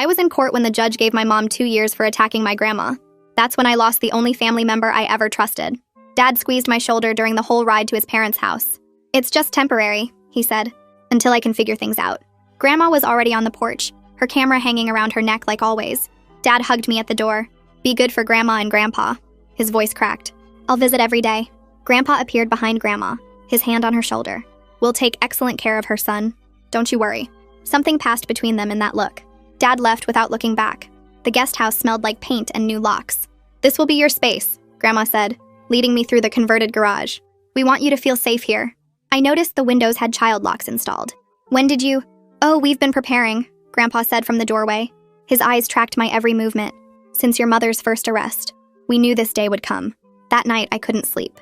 I was in court when the judge gave my mom 2 years for attacking my grandma. That's when I lost the only family member I ever trusted. Dad squeezed my shoulder during the whole ride to his parents' house. It's just temporary, he said, until I can figure things out. Grandma was already on the porch, her camera hanging around her neck like always. Dad hugged me at the door. Be good for Grandma and Grandpa. His voice cracked. I'll visit every day. Grandpa appeared behind Grandma, his hand on her shoulder. We'll take excellent care of her, son. Don't you worry. Something passed between them in that look. Dad left without looking back. The guest house smelled like paint and new locks. This will be your space, Grandma said, leading me through the converted garage. We want you to feel safe here. I noticed the windows had child locks installed. When did you? Oh, we've been preparing, Grandpa said from the doorway. His eyes tracked my every movement. Since your mother's first arrest, we knew this day would come. That night, I couldn't sleep.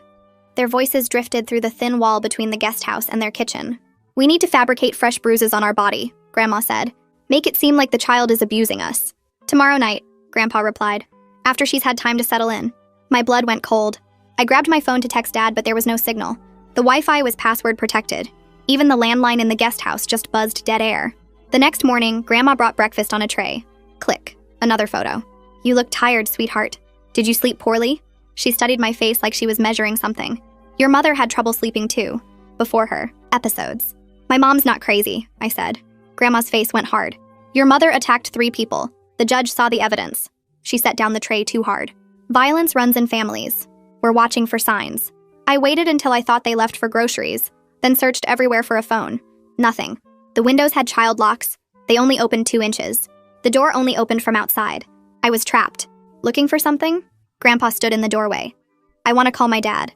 Their voices drifted through the thin wall between the guest house and their kitchen. We need to fabricate fresh bruises on our body, Grandma said. Make it seem like the child is abusing us. Tomorrow night, Grandpa replied, after she's had time to settle in. My blood went cold. I grabbed my phone to text Dad, but there was no signal. The Wi-Fi was password protected. Even the landline in the guest house just buzzed dead air. The next morning, Grandma brought breakfast on a tray. Click. Another photo. You look tired, sweetheart. Did you sleep poorly? She studied my face like she was measuring something. Your mother had trouble sleeping too. Before her. Episodes. My mom's not crazy, I said. Grandma's face went hard. Your mother attacked 3 people. The judge saw the evidence. She set down the tray too hard. Violence runs in families. We're watching for signs. I waited until I thought they left for groceries, then searched everywhere for a phone. Nothing. The windows had child locks. They only opened 2 inches. The door only opened from outside. I was trapped. Looking for something? Grandpa stood in the doorway. I want to call my dad.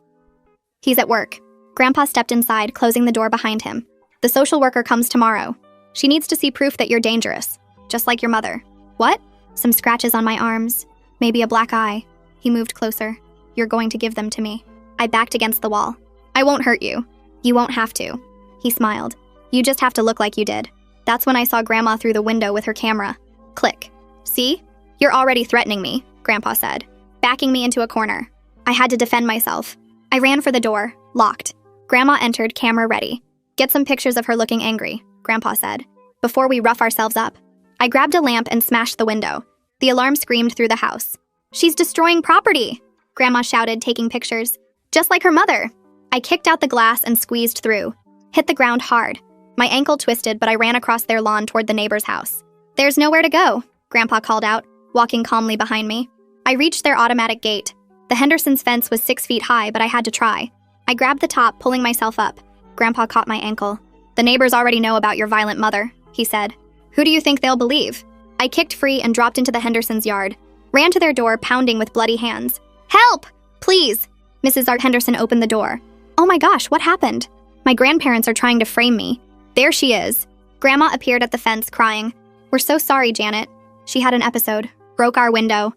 He's at work. Grandpa stepped inside, closing the door behind him. The social worker comes tomorrow. She needs to see proof that you're dangerous, just like your mother. What? Some scratches on my arms. Maybe a black eye. He moved closer. You're going to give them to me. I backed against the wall. I won't hurt you. You won't have to. He smiled. You just have to look like you did. That's when I saw Grandma through the window with her camera. Click. See? You're already threatening me, Grandpa said, backing me into a corner. I had to defend myself. I ran for the door, locked. Grandma entered, camera ready. Get some pictures of her looking angry, Grandpa said, before we rough ourselves up. I grabbed a lamp and smashed the window. The alarm screamed through the house. She's destroying property, Grandma shouted, taking pictures. Just like her mother. I kicked out the glass and squeezed through. Hit the ground hard. My ankle twisted, but I ran across their lawn toward the neighbor's house. There's nowhere to go, Grandpa called out, walking calmly behind me. I reached their automatic gate. The Hendersons' fence was 6 feet high, but I had to try. I grabbed the top, pulling myself up. Grandpa caught my ankle. The neighbors already know about your violent mother, he said. Who do you think they'll believe? I kicked free and dropped into the Hendersons' yard. Ran to their door, pounding with bloody hands. Help! Please! Mrs. Art Henderson opened the door. Oh my gosh, what happened? My grandparents are trying to frame me. There she is. Grandma appeared at the fence, crying. We're so sorry, Janet. She had an episode. Broke our window.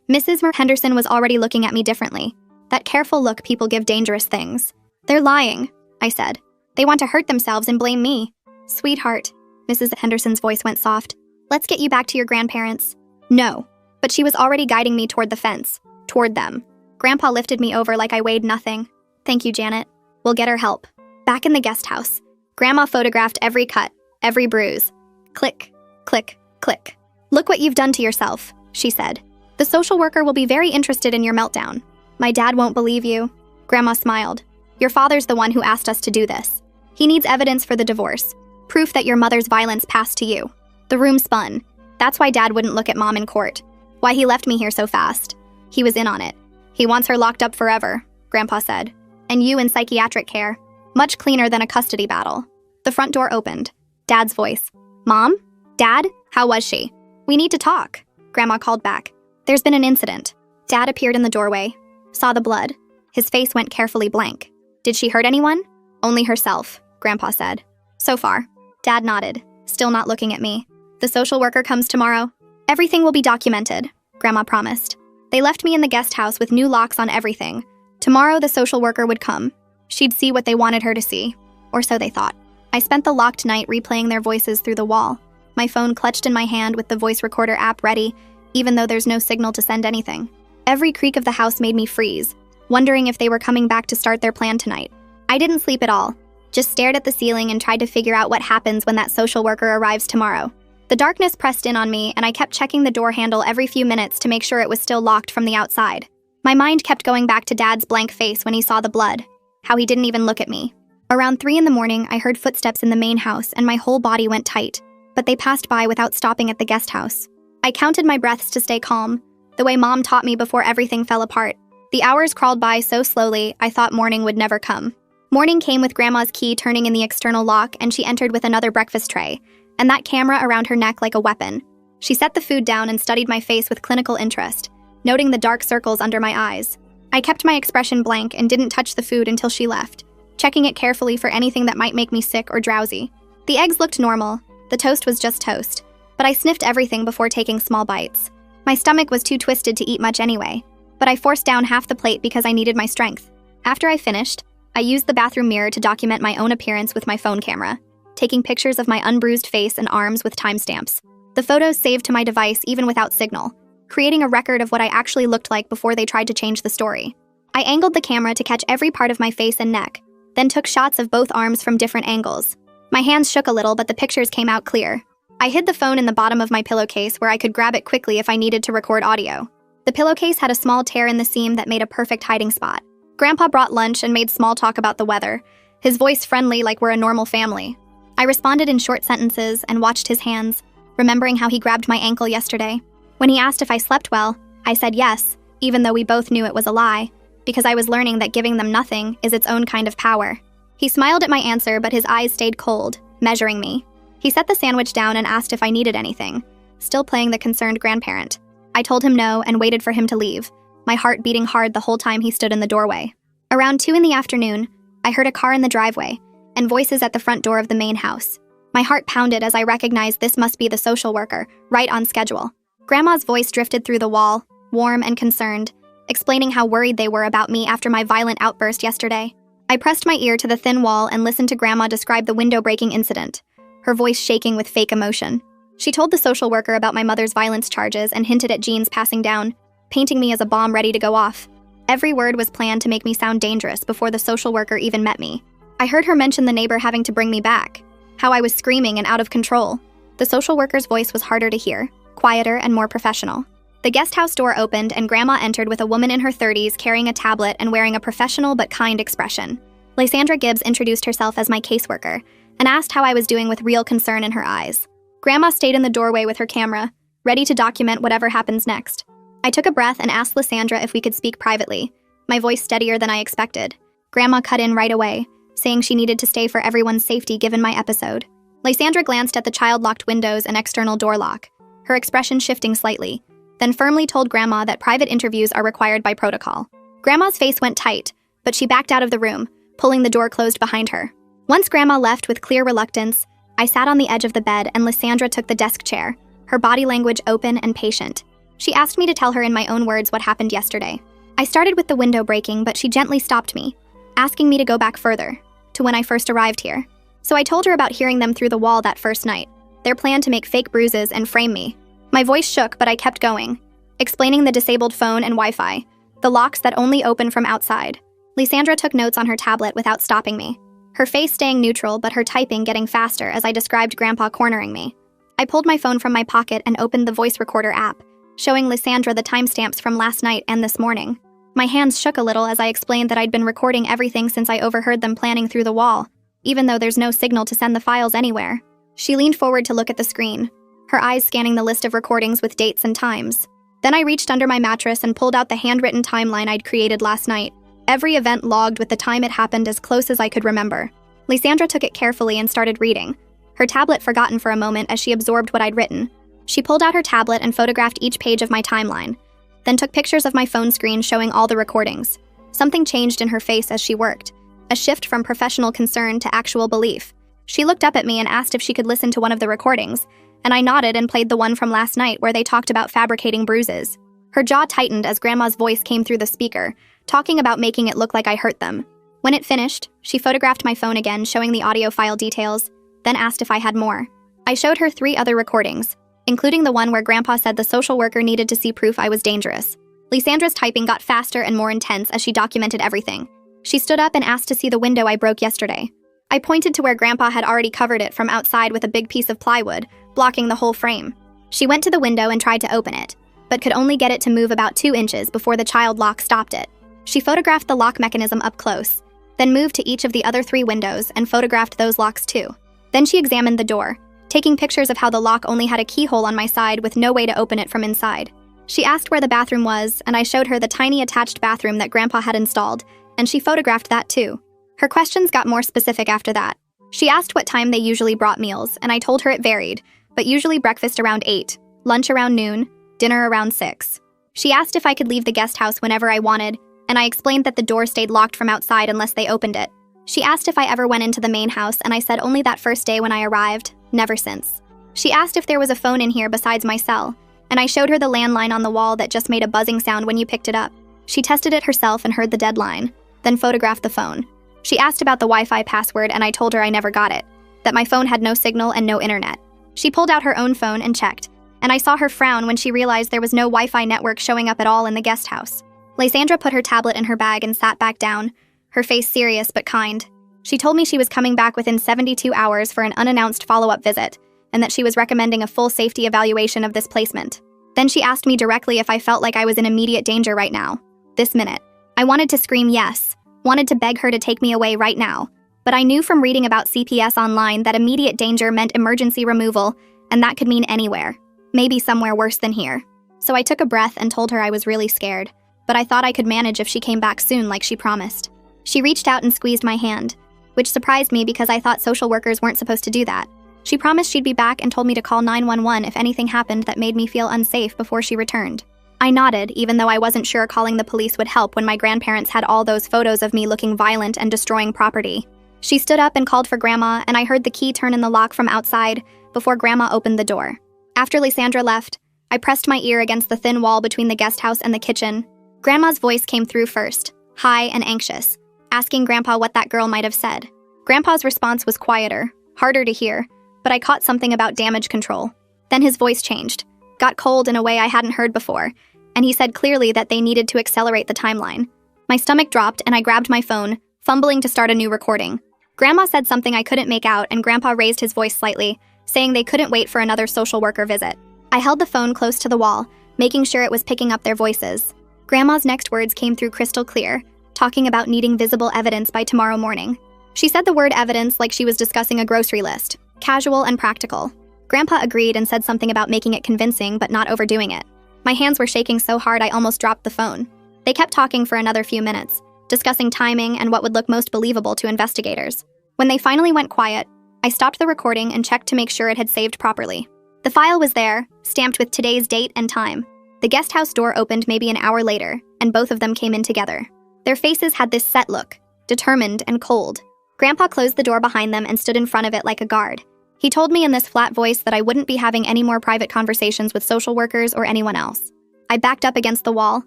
Mrs. Henderson was already looking at me differently. That careful look people give dangerous things. They're lying, I said. They want to hurt themselves and blame me. Sweetheart. Mrs. Henderson's voice went soft. Let's get you back to your grandparents. No. But she was already guiding me toward the fence. Toward them. Grandpa lifted me over like I weighed nothing. Thank you, Janet. We'll get her help. Back in the guest house. Grandma photographed every cut, every bruise. Click, click, click. Look what you've done to yourself, she said. The social worker will be very interested in your meltdown. My dad won't believe you. Grandma smiled. Your father's the one who asked us to do this. He needs evidence for the divorce. Proof that your mother's violence passed to you. The room spun. That's why Dad wouldn't look at Mom in court. Why he left me here so fast. He was in on it. He wants her locked up forever, Grandpa said. And you in psychiatric care. Much cleaner than a custody battle. The front door opened. Dad's voice. Mom? Dad? How was she? We need to talk. Grandma called back. There's been an incident. Dad appeared in the doorway. Saw the blood. His face went carefully blank. Did she hurt anyone? Only herself, Grandpa said. So far. Dad nodded, still not looking at me. The social worker comes tomorrow. Everything will be documented, Grandma promised. They left me in the guest house with new locks on everything. Tomorrow the social worker would come. She'd see what they wanted her to see. Or so they thought. I spent the locked night replaying their voices through the wall. My phone clutched in my hand with the voice recorder app ready, even though there's no signal to send anything. Every creak of the house made me freeze, wondering if they were coming back to start their plan tonight. I didn't sleep at all, just stared at the ceiling and tried to figure out what happens when that social worker arrives tomorrow. The darkness pressed in on me, and I kept checking the door handle every few minutes to make sure it was still locked from the outside. My mind kept going back to Dad's blank face when he saw the blood, how he didn't even look at me. Around 3 in the morning, I heard footsteps in the main house and my whole body went tight, but they passed by without stopping at the guest house. I counted my breaths to stay calm, the way Mom taught me before everything fell apart. The hours crawled by so slowly, I thought morning would never come. Morning came with Grandma's key turning in the external lock, and she entered with another breakfast tray, and that camera around her neck like a weapon. She set the food down and studied my face with clinical interest, noting the dark circles under my eyes. I kept my expression blank and didn't touch the food until she left, checking it carefully for anything that might make me sick or drowsy. The eggs looked normal, the toast was just toast, but I sniffed everything before taking small bites. My stomach was too twisted to eat much anyway, but I forced down half the plate because I needed my strength. After I finished, I used the bathroom mirror to document my own appearance with my phone camera, taking pictures of my unbruised face and arms with timestamps. The photos saved to my device even without signal, creating a record of what I actually looked like before they tried to change the story. I angled the camera to catch every part of my face and neck, then took shots of both arms from different angles. My hands shook a little, but the pictures came out clear. I hid the phone in the bottom of my pillowcase where I could grab it quickly if I needed to record audio. The pillowcase had a small tear in the seam that made a perfect hiding spot. Grandpa brought lunch and made small talk about the weather, his voice friendly like we're a normal family. I responded in short sentences and watched his hands, remembering how he grabbed my ankle yesterday. When he asked if I slept well, I said yes, even though we both knew it was a lie, because I was learning that giving them nothing is its own kind of power. He smiled at my answer, but his eyes stayed cold, measuring me. He set the sandwich down and asked if I needed anything, still playing the concerned grandparent. I told him no and waited for him to leave, my heart beating hard the whole time he stood in the doorway. Around 2 in the afternoon, I heard a car in the driveway and voices at the front door of the main house. My heart pounded as I recognized this must be the social worker, right on schedule. Grandma's voice drifted through the wall, warm and concerned, explaining how worried they were about me after my violent outburst yesterday. I pressed my ear to the thin wall and listened to Grandma describe the window-breaking incident, her voice shaking with fake emotion. She told the social worker about my mother's violence charges and hinted at Jean's passing down, painting me as a bomb ready to go off. Every word was planned to make me sound dangerous before the social worker even met me. I heard her mention the neighbor having to bring me back, how I was screaming and out of control. The social worker's voice was harder to hear, quieter and more professional. The guest house door opened and Grandma entered with a woman in her 30s carrying a tablet and wearing a professional but kind expression. Lysandra Gibbs introduced herself as my caseworker and asked how I was doing with real concern in her eyes. Grandma stayed in the doorway with her camera, ready to document whatever happens next. I took a breath and asked Lysandra if we could speak privately, my voice steadier than I expected. Grandma cut in right away, saying she needed to stay for everyone's safety given my episode. Lysandra glanced at the child-locked windows and external door lock, her expression shifting slightly, then firmly told Grandma that private interviews are required by protocol. Grandma's face went tight, but she backed out of the room, pulling the door closed behind her. Once Grandma left with clear reluctance, I sat on the edge of the bed and Lysandra took the desk chair, her body language open and patient. She asked me to tell her in my own words what happened yesterday. I started with the window breaking, but she gently stopped me, asking me to go back further, to when I first arrived here. So I told her about hearing them through the wall that first night, their plan to make fake bruises and frame me. My voice shook, but I kept going, explaining the disabled phone and Wi-Fi, the locks that only open from outside. Lysandra took notes on her tablet without stopping me, her face staying neutral but her typing getting faster as I described Grandpa cornering me. I pulled my phone from my pocket and opened the voice recorder app, showing Lysandra the timestamps from last night and this morning. My hands shook a little as I explained that I'd been recording everything since I overheard them planning through the wall, even though there's no signal to send the files anywhere. She leaned forward to look at the screen, her eyes scanning the list of recordings with dates and times. Then I reached under my mattress and pulled out the handwritten timeline I'd created last night, every event logged with the time it happened as close as I could remember. Lysandra took it carefully and started reading, her tablet forgotten for a moment as she absorbed what I'd written. She pulled out her tablet and photographed each page of my timeline, then took pictures of my phone screen showing all the recordings. Something changed in her face as she worked, a shift from professional concern to actual belief. She looked up at me and asked if she could listen to one of the recordings, and I nodded and played the one from last night where they talked about fabricating bruises. Her jaw tightened as Grandma's voice came through the speaker, talking about making it look like I hurt them. When it finished, she photographed my phone again, showing the audio file details, then asked if I had more. I showed her 3 other recordings, including the one where Grandpa said the social worker needed to see proof I was dangerous. Lysandra's typing got faster and more intense as she documented everything. She stood up and asked to see the window I broke yesterday. I pointed to where Grandpa had already covered it from outside with a big piece of plywood, blocking the whole frame. She went to the window and tried to open it, but could only get it to move about 2 inches before the child lock stopped it. She photographed the lock mechanism up close, then moved to each of the other 3 windows and photographed those locks too. Then she examined the door, taking pictures of how the lock only had a keyhole on my side with no way to open it from inside. She asked where the bathroom was, and I showed her the tiny attached bathroom that Grandpa had installed, and she photographed that too. Her questions got more specific after that. She asked what time they usually brought meals, and I told her it varied, but usually breakfast around 8, lunch around noon, dinner around 6. She asked if I could leave the guest house whenever I wanted, and I explained that the door stayed locked from outside unless they opened it. She asked if I ever went into the main house, and I said only that first day when I arrived, never since. She asked if there was a phone in here besides my cell, and I showed her the landline on the wall that just made a buzzing sound when you picked it up. She tested it herself and heard the dead line, then photographed the phone. She asked about the Wi-Fi password, and I told her I never got it, that my phone had no signal and no internet. She pulled out her own phone and checked, and I saw her frown when she realized there was no Wi-Fi network showing up at all in the guest house. Lysandra put her tablet in her bag and sat back down, her face serious but kind. She told me she was coming back within 72 hours for an unannounced follow-up visit, and that she was recommending a full safety evaluation of this placement. Then she asked me directly if I felt like I was in immediate danger right now, this minute. I wanted to scream yes, wanted to beg her to take me away right now, but I knew from reading about CPS online that immediate danger meant emergency removal, and that could mean anywhere, maybe somewhere worse than here. So I took a breath and told her I was really scared, but I thought I could manage if she came back soon like she promised. She reached out and squeezed my hand, which surprised me because I thought social workers weren't supposed to do that. She promised she'd be back and told me to call 911 if anything happened that made me feel unsafe before she returned. I nodded, even though I wasn't sure calling the police would help when my grandparents had all those photos of me looking violent and destroying property. She stood up and called for Grandma, and I heard the key turn in the lock from outside before Grandma opened the door. After Lysandra left, I pressed my ear against the thin wall between the guest house and the kitchen. Grandma's voice came through first, high and anxious, asking Grandpa what that girl might have said. Grandpa's response was quieter, harder to hear, but I caught something about damage control. Then his voice changed, got cold in a way I hadn't heard before, and he said clearly that they needed to accelerate the timeline. My stomach dropped and I grabbed my phone, fumbling to start a new recording. Grandma said something I couldn't make out, and Grandpa raised his voice slightly, saying they couldn't wait for another social worker visit. I held the phone close to the wall, making sure it was picking up their voices. Grandma's next words came through crystal clear, talking about needing visible evidence by tomorrow morning. She said the word evidence like she was discussing a grocery list, casual and practical. Grandpa agreed and said something about making it convincing but not overdoing it. My hands were shaking so hard I almost dropped the phone. They kept talking for another few minutes, discussing timing and what would look most believable to investigators. When they finally went quiet, I stopped the recording and checked to make sure it had saved properly. The file was there, stamped with today's date and time. The guest house door opened maybe an hour later, and both of them came in together. Their faces had this set look, determined and cold. Grandpa closed the door behind them and stood in front of it like a guard. He told me in this flat voice that I wouldn't be having any more private conversations with social workers or anyone else. I backed up against the wall,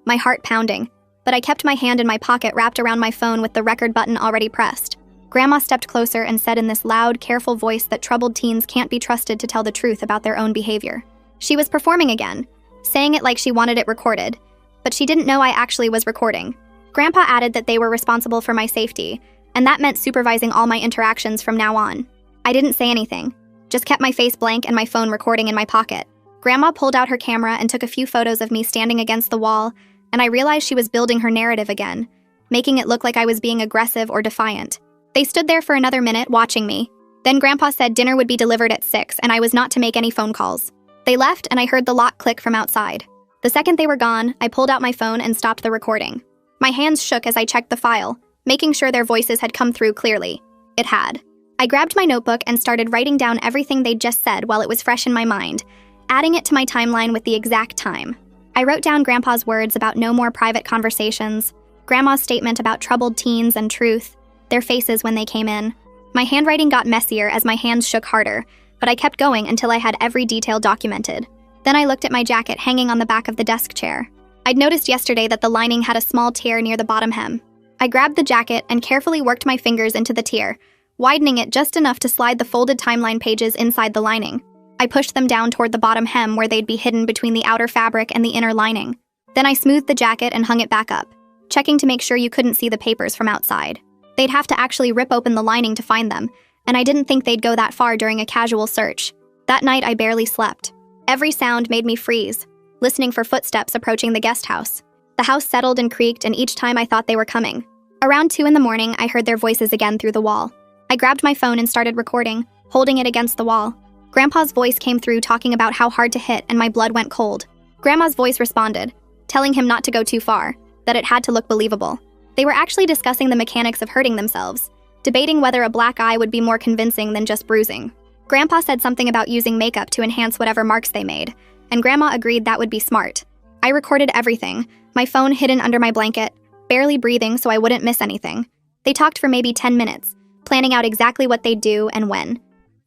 my heart pounding, but I kept my hand in my pocket wrapped around my phone with the record button already pressed. Grandma stepped closer and said in this loud, careful voice that troubled teens can't be trusted to tell the truth about their own behavior. She was performing again, saying it like she wanted it recorded, but she didn't know I actually was recording. Grandpa added that they were responsible for my safety, and that meant supervising all my interactions from now on. I didn't say anything, just kept my face blank and my phone recording in my pocket. Grandma pulled out her camera and took a few photos of me standing against the wall, and I realized she was building her narrative again, making it look like I was being aggressive or defiant. They stood there for another minute watching me. Then Grandpa said dinner would be delivered at 6 and I was not to make any phone calls. They left and I heard the lock click from outside. The second they were gone, I pulled out my phone and stopped the recording. My hands shook as I checked the file, making sure their voices had come through clearly. It had. I grabbed my notebook and started writing down everything they'd just said while it was fresh in my mind, adding it to my timeline with the exact time. I wrote down Grandpa's words about no more private conversations, Grandma's statement about troubled teens and truth, their faces when they came in. My handwriting got messier as my hands shook harder, but I kept going until I had every detail documented. Then I looked at my jacket hanging on the back of the desk chair. I'd noticed yesterday that the lining had a small tear near the bottom hem. I grabbed the jacket and carefully worked my fingers into the tear, widening it just enough to slide the folded timeline pages inside the lining. I pushed them down toward the bottom hem where they'd be hidden between the outer fabric and the inner lining. Then I smoothed the jacket and hung it back up, checking to make sure you couldn't see the papers from outside. They'd have to actually rip open the lining to find them, and I didn't think they'd go that far during a casual search. That night, I barely slept. Every sound made me freeze, listening for footsteps approaching the guest house. The house settled and creaked, and each time I thought they were coming. Around 2 in the morning, I heard their voices again through the wall. I grabbed my phone and started recording, holding it against the wall. Grandpa's voice came through talking about how hard to hit, and my blood went cold. Grandma's voice responded, telling him not to go too far, that it had to look believable. They were actually discussing the mechanics of hurting themselves, debating whether a black eye would be more convincing than just bruising. Grandpa said something about using makeup to enhance whatever marks they made, and Grandma agreed that would be smart. I recorded everything, my phone hidden under my blanket, barely breathing so I wouldn't miss anything. They talked for maybe 10 minutes, planning out exactly what they'd do and when.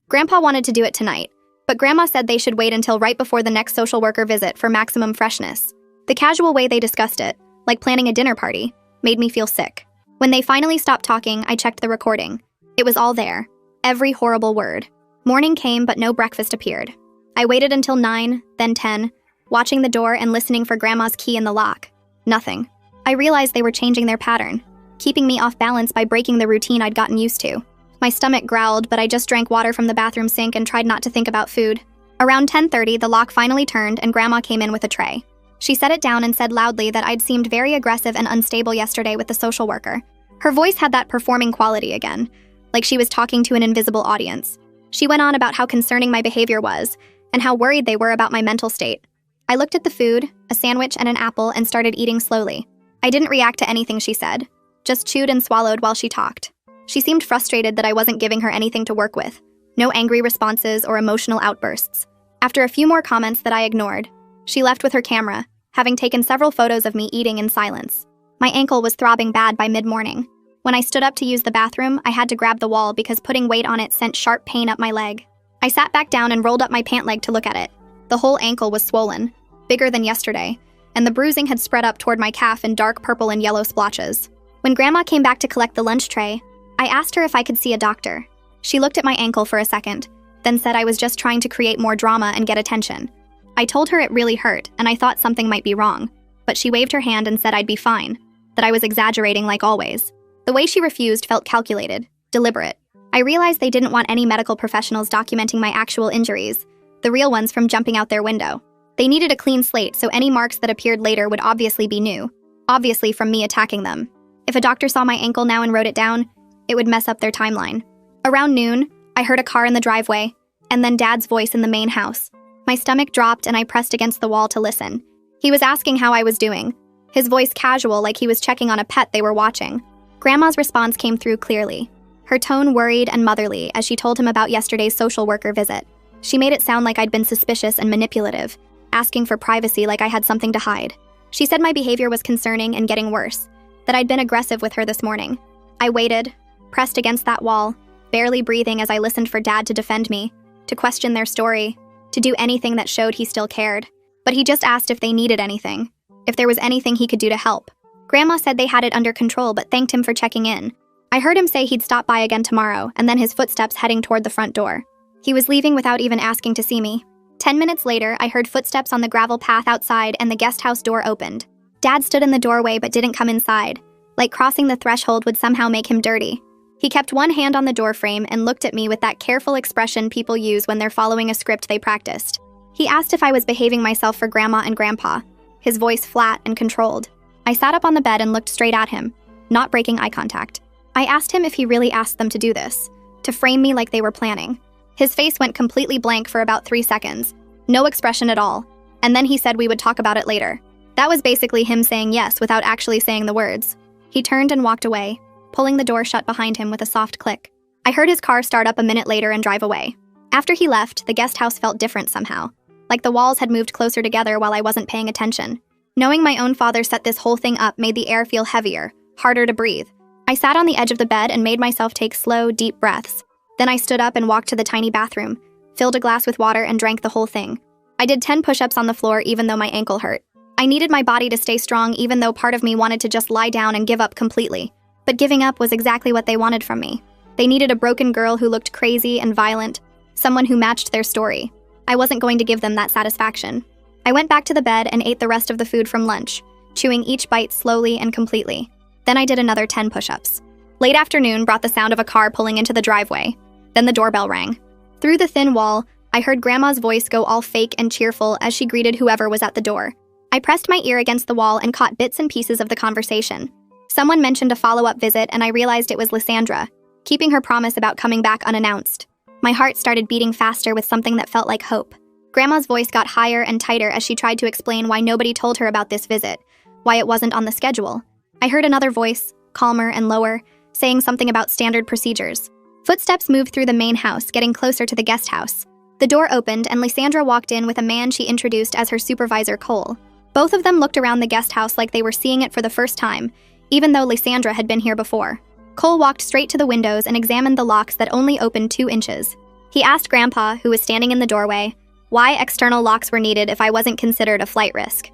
Grandpa wanted to do it tonight, but Grandma said they should wait until right before the next social worker visit for maximum freshness. The casual way they discussed it, like planning a dinner party, made me feel sick. When they finally stopped talking, I checked the recording. It was all there, every horrible word. Morning came, but no breakfast appeared. I waited until 9, then 10, watching the door and listening for Grandma's key in the lock. Nothing. I realized they were changing their pattern, keeping me off balance by breaking the routine I'd gotten used to. My stomach growled, but I just drank water from the bathroom sink and tried not to think about food. Around 10:30, the lock finally turned and Grandma came in with a tray. She set it down and said loudly that I'd seemed very aggressive and unstable yesterday with the social worker. Her voice had that performing quality again, like she was talking to an invisible audience. She went on about how concerning my behavior was, and how worried they were about my mental state. I looked at the food, a sandwich and an apple, and started eating slowly. I didn't react to anything she said, just chewed and swallowed while she talked. She seemed frustrated that I wasn't giving her anything to work with. No angry responses or emotional outbursts. After a few more comments that I ignored, she left with her camera, having taken several photos of me eating in silence. My ankle was throbbing bad by mid-morning. When I stood up to use the bathroom, I had to grab the wall because putting weight on it sent sharp pain up my leg. I sat back down and rolled up my pant leg to look at it. The whole ankle was swollen, bigger than yesterday, and the bruising had spread up toward my calf in dark purple and yellow splotches. When Grandma came back to collect the lunch tray, I asked her if I could see a doctor. She looked at my ankle for a second, then said I was just trying to create more drama and get attention. I told her it really hurt, and I thought something might be wrong, but she waved her hand and said I'd be fine, that I was exaggerating like always. The way she refused felt calculated, deliberate. I realized they didn't want any medical professionals documenting my actual injuries, the real ones from jumping out their window. They needed a clean slate, so any marks that appeared later would obviously be new, obviously from me attacking them. If a doctor saw my ankle now and wrote it down, it would mess up their timeline. Around noon, I heard a car in the driveway, and then Dad's voice in the main house. My stomach dropped and I pressed against the wall to listen. He was asking how I was doing, his voice casual like he was checking on a pet they were watching. Grandma's response came through clearly, her tone worried and motherly as she told him about yesterday's social worker visit. She made it sound like I'd been suspicious and manipulative, asking for privacy like I had something to hide. She said my behavior was concerning and getting worse, that I'd been aggressive with her this morning. I waited, pressed against that wall, barely breathing as I listened for Dad to defend me, to question their story, to do anything that showed he still cared. But he just asked if they needed anything, if there was anything he could do to help. Grandma said they had it under control but thanked him for checking in. I heard him say he'd stop by again tomorrow, and then his footsteps heading toward the front door. He was leaving without even asking to see me. 10 minutes later, I heard footsteps on the gravel path outside and the guest house door opened. Dad stood in the doorway but didn't come inside, like crossing the threshold would somehow make him dirty. He kept one hand on the doorframe and looked at me with that careful expression people use when they're following a script they practiced. He asked if I was behaving myself for Grandma and Grandpa, his voice flat and controlled. I sat up on the bed and looked straight at him, not breaking eye contact. I asked him if he really asked them to do this, to frame me like they were planning. His face went completely blank for about 3 seconds, no expression at all, and then he said we would talk about it later. That was basically him saying yes without actually saying the words. He turned and walked away, pulling the door shut behind him with a soft click. I heard his car start up a minute later and drive away. After he left, the guest house felt different somehow, like the walls had moved closer together while I wasn't paying attention. Knowing my own father set this whole thing up made the air feel heavier, harder to breathe. I sat on the edge of the bed and made myself take slow, deep breaths. Then I stood up and walked to the tiny bathroom, filled a glass with water and drank the whole thing. I did 10 push-ups on the floor even though my ankle hurt. I needed my body to stay strong even though part of me wanted to just lie down and give up completely. But giving up was exactly what they wanted from me. They needed a broken girl who looked crazy and violent, someone who matched their story. I wasn't going to give them that satisfaction. I went back to the bed and ate the rest of the food from lunch, chewing each bite slowly and completely. Then I did another 10 push-ups. Late afternoon brought the sound of a car pulling into the driveway. Then the doorbell rang. Through the thin wall, I heard Grandma's voice go all fake and cheerful as she greeted whoever was at the door. I pressed my ear against the wall and caught bits and pieces of the conversation. Someone mentioned a follow-up visit, and I realized it was Lysandra, keeping her promise about coming back unannounced. My heart started beating faster with something that felt like hope. Grandma's voice got higher and tighter as she tried to explain why nobody told her about this visit, why it wasn't on the schedule. I heard another voice, calmer and lower, saying something about standard procedures. Footsteps moved through the main house, getting closer to the guest house. The door opened, and Lysandra walked in with a man she introduced as her supervisor, Cole. Both of them looked around the guest house like they were seeing it for the first time, even though Lysandra had been here before. Cole walked straight to the windows and examined the locks that only opened 2 inches. He asked Grandpa, who was standing in the doorway, why external locks were needed if I wasn't considered a flight risk.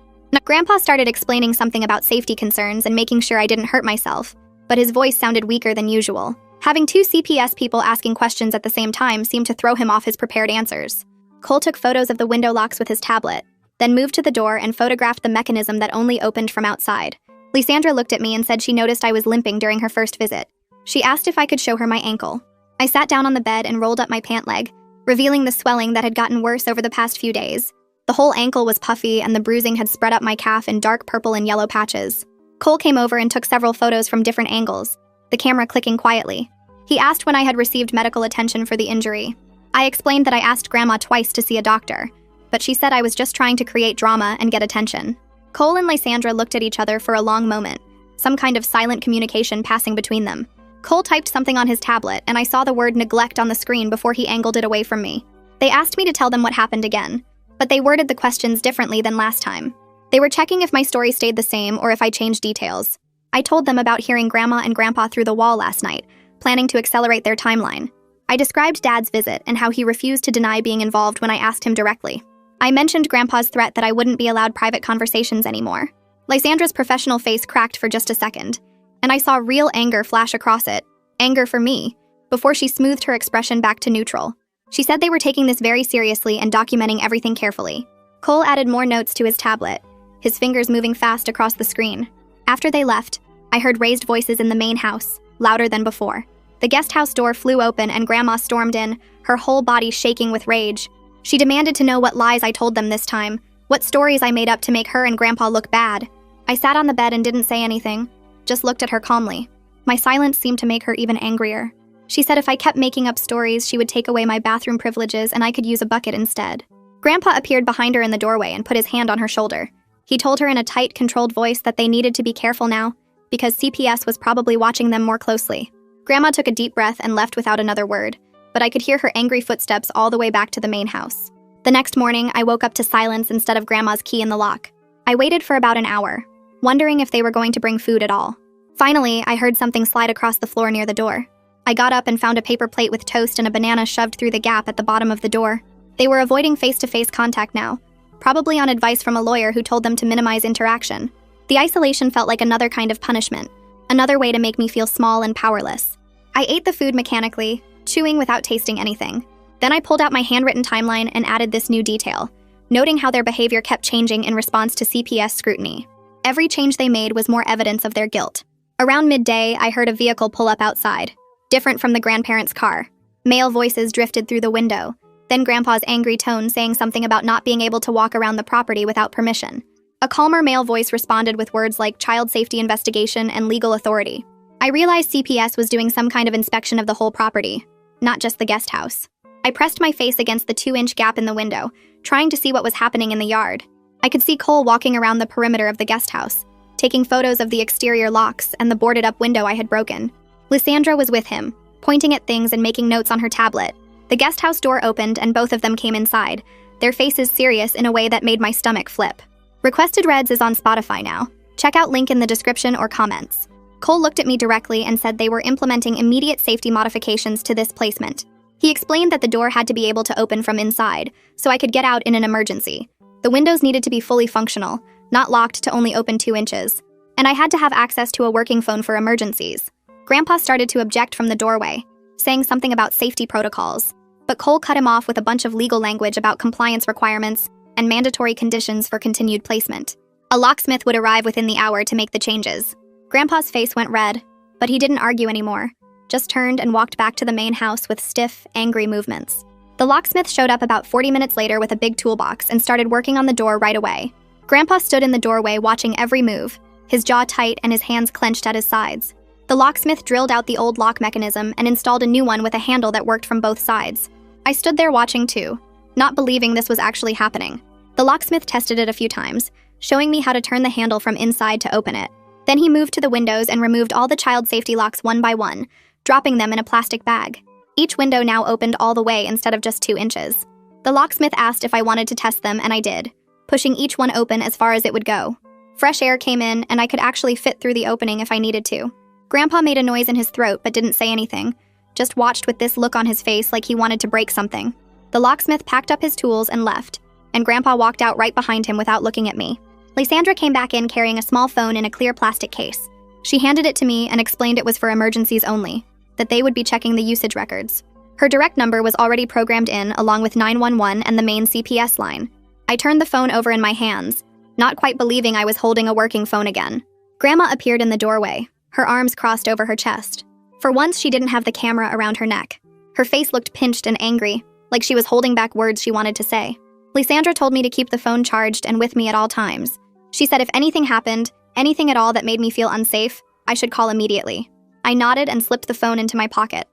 Grandpa started explaining something about safety concerns and making sure I didn't hurt myself, but his voice sounded weaker than usual. Having 2 CPS people asking questions at the same time seemed to throw him off his prepared answers. Cole took photos of the window locks with his tablet, then moved to the door and photographed the mechanism that only opened from outside. Lysandra looked at me and said she noticed I was limping during her first visit. She asked if I could show her my ankle. I sat down on the bed and rolled up my pant leg, revealing the swelling that had gotten worse over the past few days. The whole ankle was puffy and the bruising had spread up my calf in dark purple and yellow patches. Cole came over and took several photos from different angles, the camera clicking quietly. He asked when I had received medical attention for the injury. I explained that I asked Grandma twice to see a doctor, but she said I was just trying to create drama and get attention. Cole and Lysandra looked at each other for a long moment, some kind of silent communication passing between them. Cole typed something on his tablet, and I saw the word neglect on the screen before he angled it away from me. They asked me to tell them what happened again, but they worded the questions differently than last time. They were checking if my story stayed the same or if I changed details. I told them about hearing Grandma and Grandpa through the wall last night, planning to accelerate their timeline. I described Dad's visit and how he refused to deny being involved when I asked him directly. I mentioned Grandpa's threat that I wouldn't be allowed private conversations anymore. Lysandra's professional face cracked for just a second, and I saw real anger flash across it, anger for me, before she smoothed her expression back to neutral. She said they were taking this very seriously and documenting everything carefully. Cole added more notes to his tablet, his fingers moving fast across the screen. After they left, I heard raised voices in the main house, louder than before. The guest house door flew open and Grandma stormed in, her whole body shaking with rage. She demanded to know what lies I told them this time, what stories I made up to make her and Grandpa look bad. I sat on the bed and didn't say anything, just looked at her calmly. My silence seemed to make her even angrier. She said if I kept making up stories, she would take away my bathroom privileges and I could use a bucket instead. Grandpa appeared behind her in the doorway and put his hand on her shoulder. He told her in a tight, controlled voice that they needed to be careful now, because CPS was probably watching them more closely. Grandma took a deep breath and left without another word, but I could hear her angry footsteps all the way back to the main house. The next morning, I woke up to silence instead of Grandma's key in the lock. I waited for about an hour, wondering if they were going to bring food at all. Finally, I heard something slide across the floor near the door. I got up and found a paper plate with toast and a banana shoved through the gap at the bottom of the door. They were avoiding face-to-face contact now, probably on advice from a lawyer who told them to minimize interaction. The isolation felt like another kind of punishment, another way to make me feel small and powerless. I ate the food mechanically, chewing without tasting anything. Then I pulled out my handwritten timeline and added this new detail, noting how their behavior kept changing in response to CPS scrutiny. Every change they made was more evidence of their guilt. Around midday, I heard a vehicle pull up outside, different from the grandparents' car. Male voices drifted through the window, then Grandpa's angry tone saying something about not being able to walk around the property without permission. A calmer male voice responded with words like child safety investigation and legal authority. I realized CPS was doing some kind of inspection of the whole property, not just the guest house. I pressed my face against the 2-inch gap in the window, trying to see what was happening in the yard. I could see Cole walking around the perimeter of the guest house, taking photos of the exterior locks and the boarded-up window I had broken. Lysandra was with him, pointing at things and making notes on her tablet. The guest house door opened and both of them came inside, their faces serious in a way that made my stomach flip. Requested Reds is on Spotify now. Check out link in the description or comments. Cole looked at me directly and said they were implementing immediate safety modifications to this placement. He explained that the door had to be able to open from inside, so I could get out in an emergency. The windows needed to be fully functional, not locked to only open 2 inches. And I had to have access to a working phone for emergencies. Grandpa started to object from the doorway, saying something about safety protocols. But Cole cut him off with a bunch of legal language about compliance requirements and mandatory conditions for continued placement. A locksmith would arrive within the hour to make the changes. Grandpa's face went red, but he didn't argue anymore, just turned and walked back to the main house with stiff, angry movements. The The locksmith showed up about 40 minutes later with a big toolbox and started working on the door right away. Grandpa stood in the doorway watching every move, his jaw tight and his hands clenched at his sides. The locksmith drilled out the old lock mechanism and installed a new one with a handle that worked from both sides. I stood there watching too, not believing this was actually happening. The locksmith tested it a few times, showing me how to turn the handle from inside to open it. Then he moved to the windows and removed all the child safety locks one by one, dropping them in a plastic bag. Each window now opened all the way instead of just 2 inches. The locksmith asked if I wanted to test them, and I did, pushing each one open as far as it would go. Fresh air came in, and I could actually fit through the opening if I needed to. Grandpa made a noise in his throat but didn't say anything, just watched with this look on his face like he wanted to break something. The locksmith packed up his tools and left, and Grandpa walked out right behind him without looking at me. Lysandra came back in carrying a small phone in a clear plastic case. She handed it to me and explained it was for emergencies only, that they would be checking the usage records. Her direct number was already programmed in along with 911 and the main CPS line. I turned the phone over in my hands, not quite believing I was holding a working phone again. Grandma appeared in the doorway, her arms crossed over her chest. For once, she didn't have the camera around her neck. Her face looked pinched and angry, like she was holding back words she wanted to say. Lysandra told me to keep the phone charged and with me at all times. She said if anything happened, anything at all that made me feel unsafe, I should call immediately. I nodded and slipped the phone into my pocket.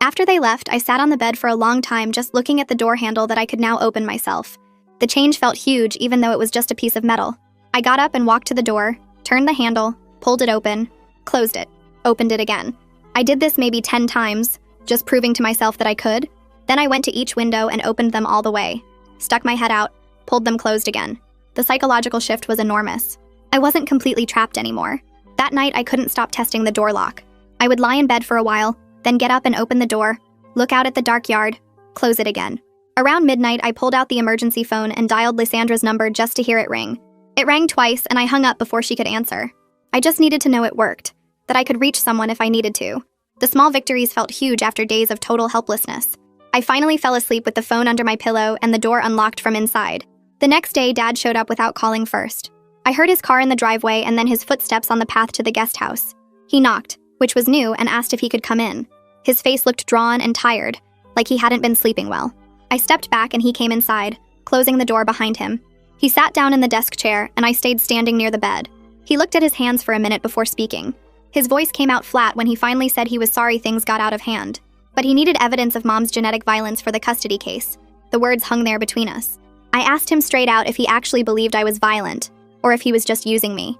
After they left, I sat on the bed for a long time just looking at the door handle that I could now open myself. The change felt huge even though it was just a piece of metal. I got up and walked to the door, turned the handle, pulled it open, closed it, opened it again. I did this maybe 10 times, just proving to myself that I could. Then I went to each window and opened them all the way, stuck my head out, pulled them closed again. The psychological shift was enormous. I wasn't completely trapped anymore. That night, I couldn't stop testing the door lock. I would lie in bed for a while, then get up and open the door, look out at the dark yard, close it again. Around midnight, I pulled out the emergency phone and dialed Lysandra's number just to hear it ring. It rang twice, and I hung up before she could answer. I just needed to know it worked, that I could reach someone if I needed to. The small victories felt huge after days of total helplessness. I finally fell asleep with the phone under my pillow and the door unlocked from inside. The next day, Dad showed up without calling first. I heard his car in the driveway and then his footsteps on the path to the guest house. He knocked, which was new, and asked if he could come in. His face looked drawn and tired, like he hadn't been sleeping well. I stepped back and he came inside, closing the door behind him. He sat down in the desk chair and I stayed standing near the bed. He looked at his hands for a minute before speaking. His voice came out flat when he finally said he was sorry things got out of hand. But he needed evidence of Mom's genetic violence for the custody case. The words hung there between us. I asked him straight out if he actually believed I was violent, or if he was just using me.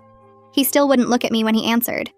He still wouldn't look at me when he answered.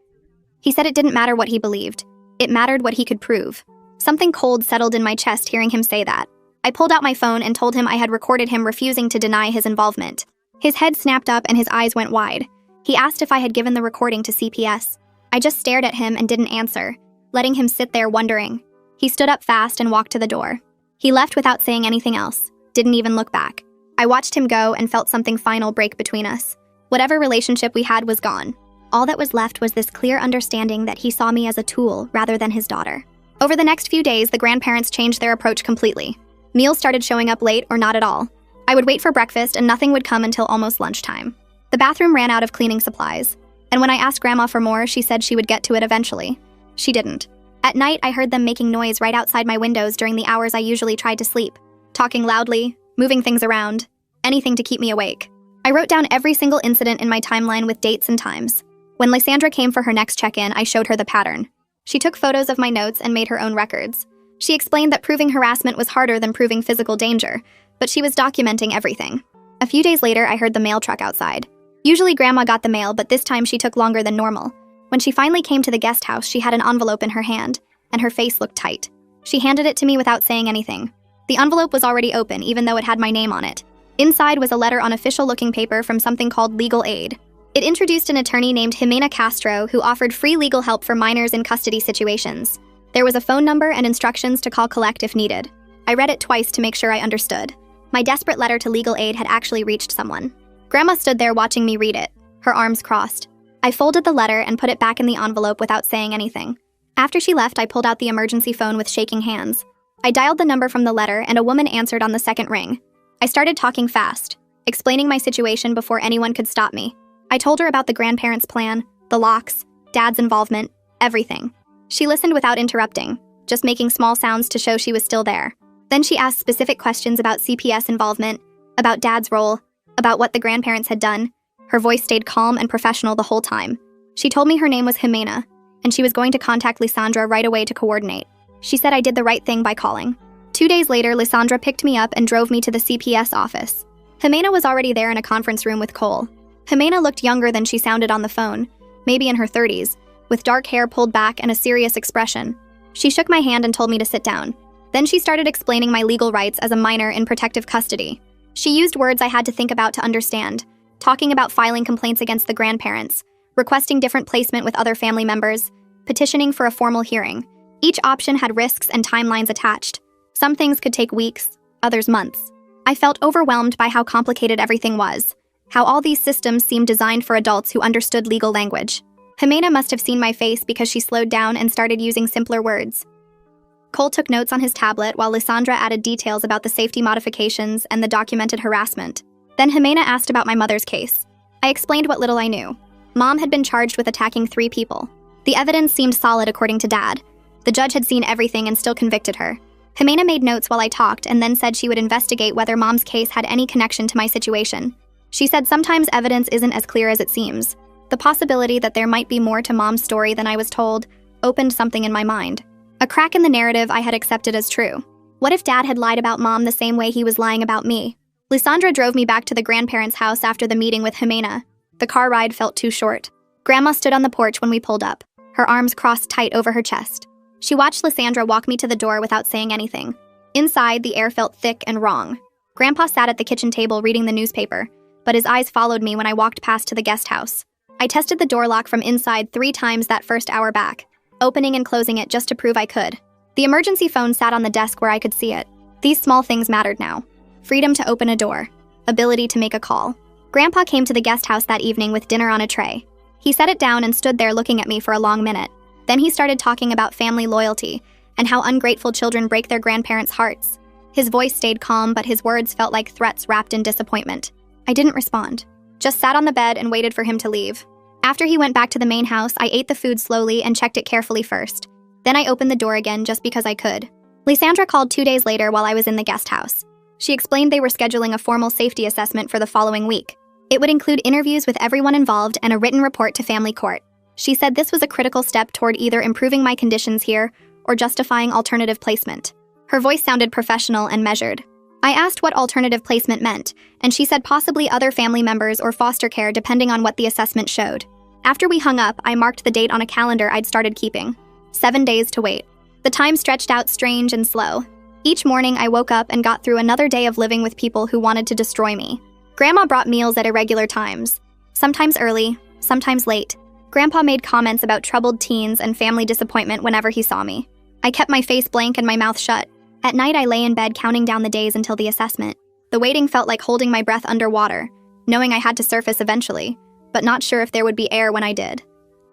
He said it didn't matter what he believed. It mattered what he could prove. Something cold settled in my chest hearing him say that. I pulled out my phone and told him I had recorded him refusing to deny his involvement. His head snapped up and his eyes went wide. He asked if I had given the recording to CPS. I just stared at him and didn't answer, letting him sit there wondering. He stood up fast and walked to the door. He left without saying anything else, didn't even look back. I watched him go and felt something final break between us. Whatever relationship we had was gone. All that was left was this clear understanding that he saw me as a tool rather than his daughter. Over the next few days, the grandparents changed their approach completely. Meals started showing up late or not at all. I would wait for breakfast and nothing would come until almost lunchtime. The bathroom ran out of cleaning supplies, and when I asked Grandma for more, she said she would get to it eventually. She didn't. At night, I heard them making noise right outside my windows during the hours I usually tried to sleep, talking loudly, moving things around, anything to keep me awake. I wrote down every single incident in my timeline with dates and times. When Lysandra came for her next check-in, I showed her the pattern. She took photos of my notes and made her own records. She explained that proving harassment was harder than proving physical danger, but she was documenting everything. A few days later, I heard the mail truck outside. Usually Grandma got the mail, but this time she took longer than normal. When she finally came to the guest house, she had an envelope in her hand, and her face looked tight. She handed it to me without saying anything. The envelope was already open, even though it had my name on it. Inside was a letter on official-looking paper from something called Legal Aid. It introduced an attorney named Jimena Castro who offered free legal help for minors in custody situations. There was a phone number and instructions to call collect if needed. I read it twice to make sure I understood. My desperate letter to Legal Aid had actually reached someone. Grandma stood there watching me read it, her arms crossed. I folded the letter and put it back in the envelope without saying anything. After she left, I pulled out the emergency phone with shaking hands. I dialed the number from the letter and a woman answered on the second ring. I started talking fast, explaining my situation before anyone could stop me. I told her about the grandparents' plan, the locks, Dad's involvement, everything. She listened without interrupting, just making small sounds to show she was still there. Then she asked specific questions about CPS involvement, about Dad's role, about what the grandparents had done. Her voice stayed calm and professional the whole time. She told me her name was Jimena, and she was going to contact Lysandra right away to coordinate. She said I did the right thing by calling. 2 days later, Lysandra picked me up and drove me to the CPS office. Jimena was already there in a conference room with Cole. Jimena looked younger than she sounded on the phone, maybe in her 30s, with dark hair pulled back and a serious expression. She shook my hand and told me to sit down. Then she started explaining my legal rights as a minor in protective custody. She used words I had to think about to understand, talking about filing complaints against the grandparents, requesting different placement with other family members, petitioning for a formal hearing. Each option had risks and timelines attached. Some things could take weeks, others months. I felt overwhelmed by how complicated everything was, how all these systems seemed designed for adults who understood legal language. Jimena must have seen my face because she slowed down and started using simpler words. Cole took notes on his tablet while Lysandra added details about the safety modifications and the documented harassment. Then Jimena asked about my mother's case. I explained what little I knew. Mom had been charged with attacking 3 people. The evidence seemed solid according to Dad. The judge had seen everything and still convicted her. Jimena made notes while I talked and then said she would investigate whether Mom's case had any connection to my situation. She said sometimes evidence isn't as clear as it seems. The possibility that there might be more to Mom's story than I was told opened something in my mind. A crack in the narrative I had accepted as true. What if Dad had lied about Mom the same way he was lying about me? Lysandra drove me back to the grandparents' house after the meeting with Jimena. The car ride felt too short. Grandma stood on the porch when we pulled up, her arms crossed tight over her chest. She watched Lysandra walk me to the door without saying anything. Inside, the air felt thick and wrong. Grandpa sat at the kitchen table reading the newspaper, but his eyes followed me when I walked past to the guest house. I tested the door lock from inside 3 times that first hour back, opening and closing it just to prove I could. The emergency phone sat on the desk where I could see it. These small things mattered now. Freedom to open a door, ability to make a call. Grandpa came to the guest house that evening with dinner on a tray. He set it down and stood there looking at me for a long minute. Then he started talking about family loyalty and how ungrateful children break their grandparents' hearts. His voice stayed calm, but his words felt like threats wrapped in disappointment. I didn't respond, just sat on the bed and waited for him to leave. After he went back to the main house, I ate the food slowly and checked it carefully first. Then I opened the door again just because I could. Lysandra called 2 days later while I was in the guest house. She explained they were scheduling a formal safety assessment for the following week. It would include interviews with everyone involved and a written report to family court. She said this was a critical step toward either improving my conditions here or justifying alternative placement. Her voice sounded professional and measured. I asked what alternative placement meant, and she said possibly other family members or foster care depending on what the assessment showed. After we hung up, I marked the date on a calendar I'd started keeping. 7 days to wait. The time stretched out strange and slow. Each morning, I woke up and got through another day of living with people who wanted to destroy me. Grandma brought meals at irregular times, sometimes early, sometimes late. Grandpa made comments about troubled teens and family disappointment whenever he saw me. I kept my face blank and my mouth shut. At night, I lay in bed counting down the days until the assessment. The waiting felt like holding my breath underwater, knowing I had to surface eventually, but not sure if there would be air when I did.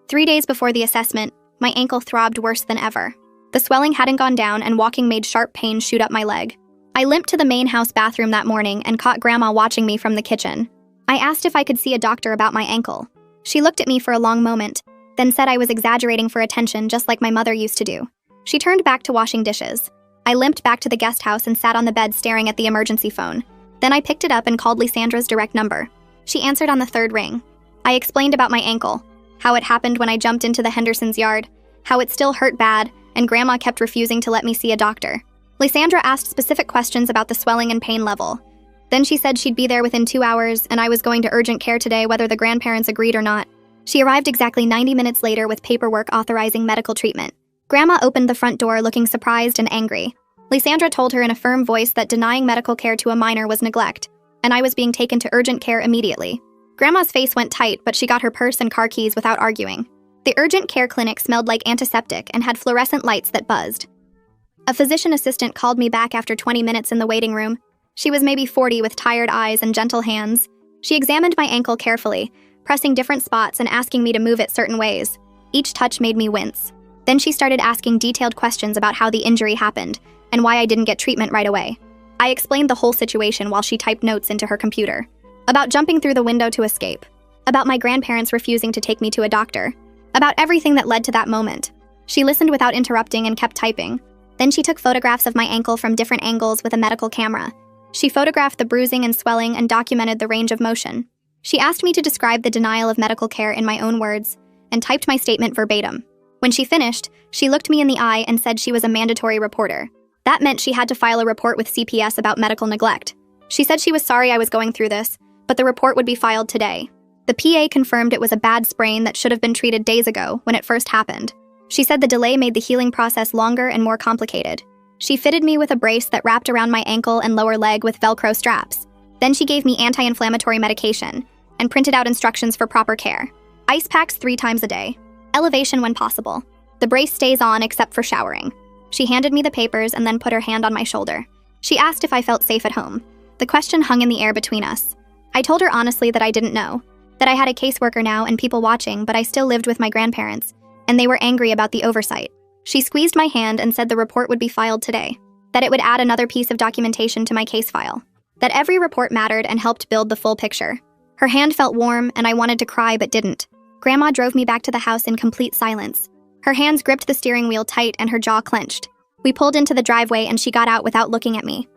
3 days before the assessment, my ankle throbbed worse than ever. The swelling hadn't gone down and walking made sharp pain shoot up my leg. I limped to the main house bathroom that morning and caught Grandma watching me from the kitchen. I asked if I could see a doctor about my ankle. She looked at me for a long moment, then said I was exaggerating for attention just like my mother used to do. She turned back to washing dishes. I limped back to the guest house and sat on the bed staring at the emergency phone. Then I picked it up and called Lysandra's direct number. She answered on the 3rd ring. I explained about my ankle, how it happened when I jumped into the Hendersons' yard, how it still hurt bad, and Grandma kept refusing to let me see a doctor. Lysandra asked specific questions about the swelling and pain level. Then she said she'd be there within 2 hours and I was going to urgent care today whether the grandparents agreed or not. She arrived exactly 90 minutes later with paperwork authorizing medical treatment. Grandma opened the front door looking surprised and angry. Lysandra told her in a firm voice that denying medical care to a minor was neglect, and I was being taken to urgent care immediately. Grandma's face went tight, but she got her purse and car keys without arguing. The urgent care clinic smelled like antiseptic and had fluorescent lights that buzzed. A physician assistant called me back after 20 minutes in the waiting room. She was maybe 40 with tired eyes and gentle hands. She examined my ankle carefully, pressing different spots and asking me to move it certain ways. Each touch made me wince. Then she started asking detailed questions about how the injury happened and why I didn't get treatment right away. I explained the whole situation while she typed notes into her computer. About jumping through the window to escape. About my grandparents refusing to take me to a doctor. About everything that led to that moment. She listened without interrupting and kept typing. Then she took photographs of my ankle from different angles with a medical camera. She photographed the bruising and swelling and documented the range of motion. She asked me to describe the denial of medical care in my own words and typed my statement verbatim. When she finished, she looked me in the eye and said she was a mandatory reporter. That meant she had to file a report with CPS about medical neglect. She said she was sorry I was going through this, but the report would be filed today. The PA confirmed it was a bad sprain that should have been treated days ago when it first happened. She said the delay made the healing process longer and more complicated. She fitted me with a brace that wrapped around my ankle and lower leg with Velcro straps. Then she gave me anti-inflammatory medication and printed out instructions for proper care. Ice packs 3 times a day. Elevation when possible. The brace stays on except for showering. She handed me the papers and then put her hand on my shoulder. She asked if I felt safe at home. The question hung in the air between us. I told her honestly that I didn't know, that I had a caseworker now and people watching, but I still lived with my grandparents, and they were angry about the oversight. She squeezed my hand and said the report would be filed today, that it would add another piece of documentation to my case file, that every report mattered and helped build the full picture. Her hand felt warm, and I wanted to cry but didn't. Grandma drove me back to the house in complete silence. Her hands gripped the steering wheel tight and her jaw clenched. We pulled into the driveway and she got out without looking at me.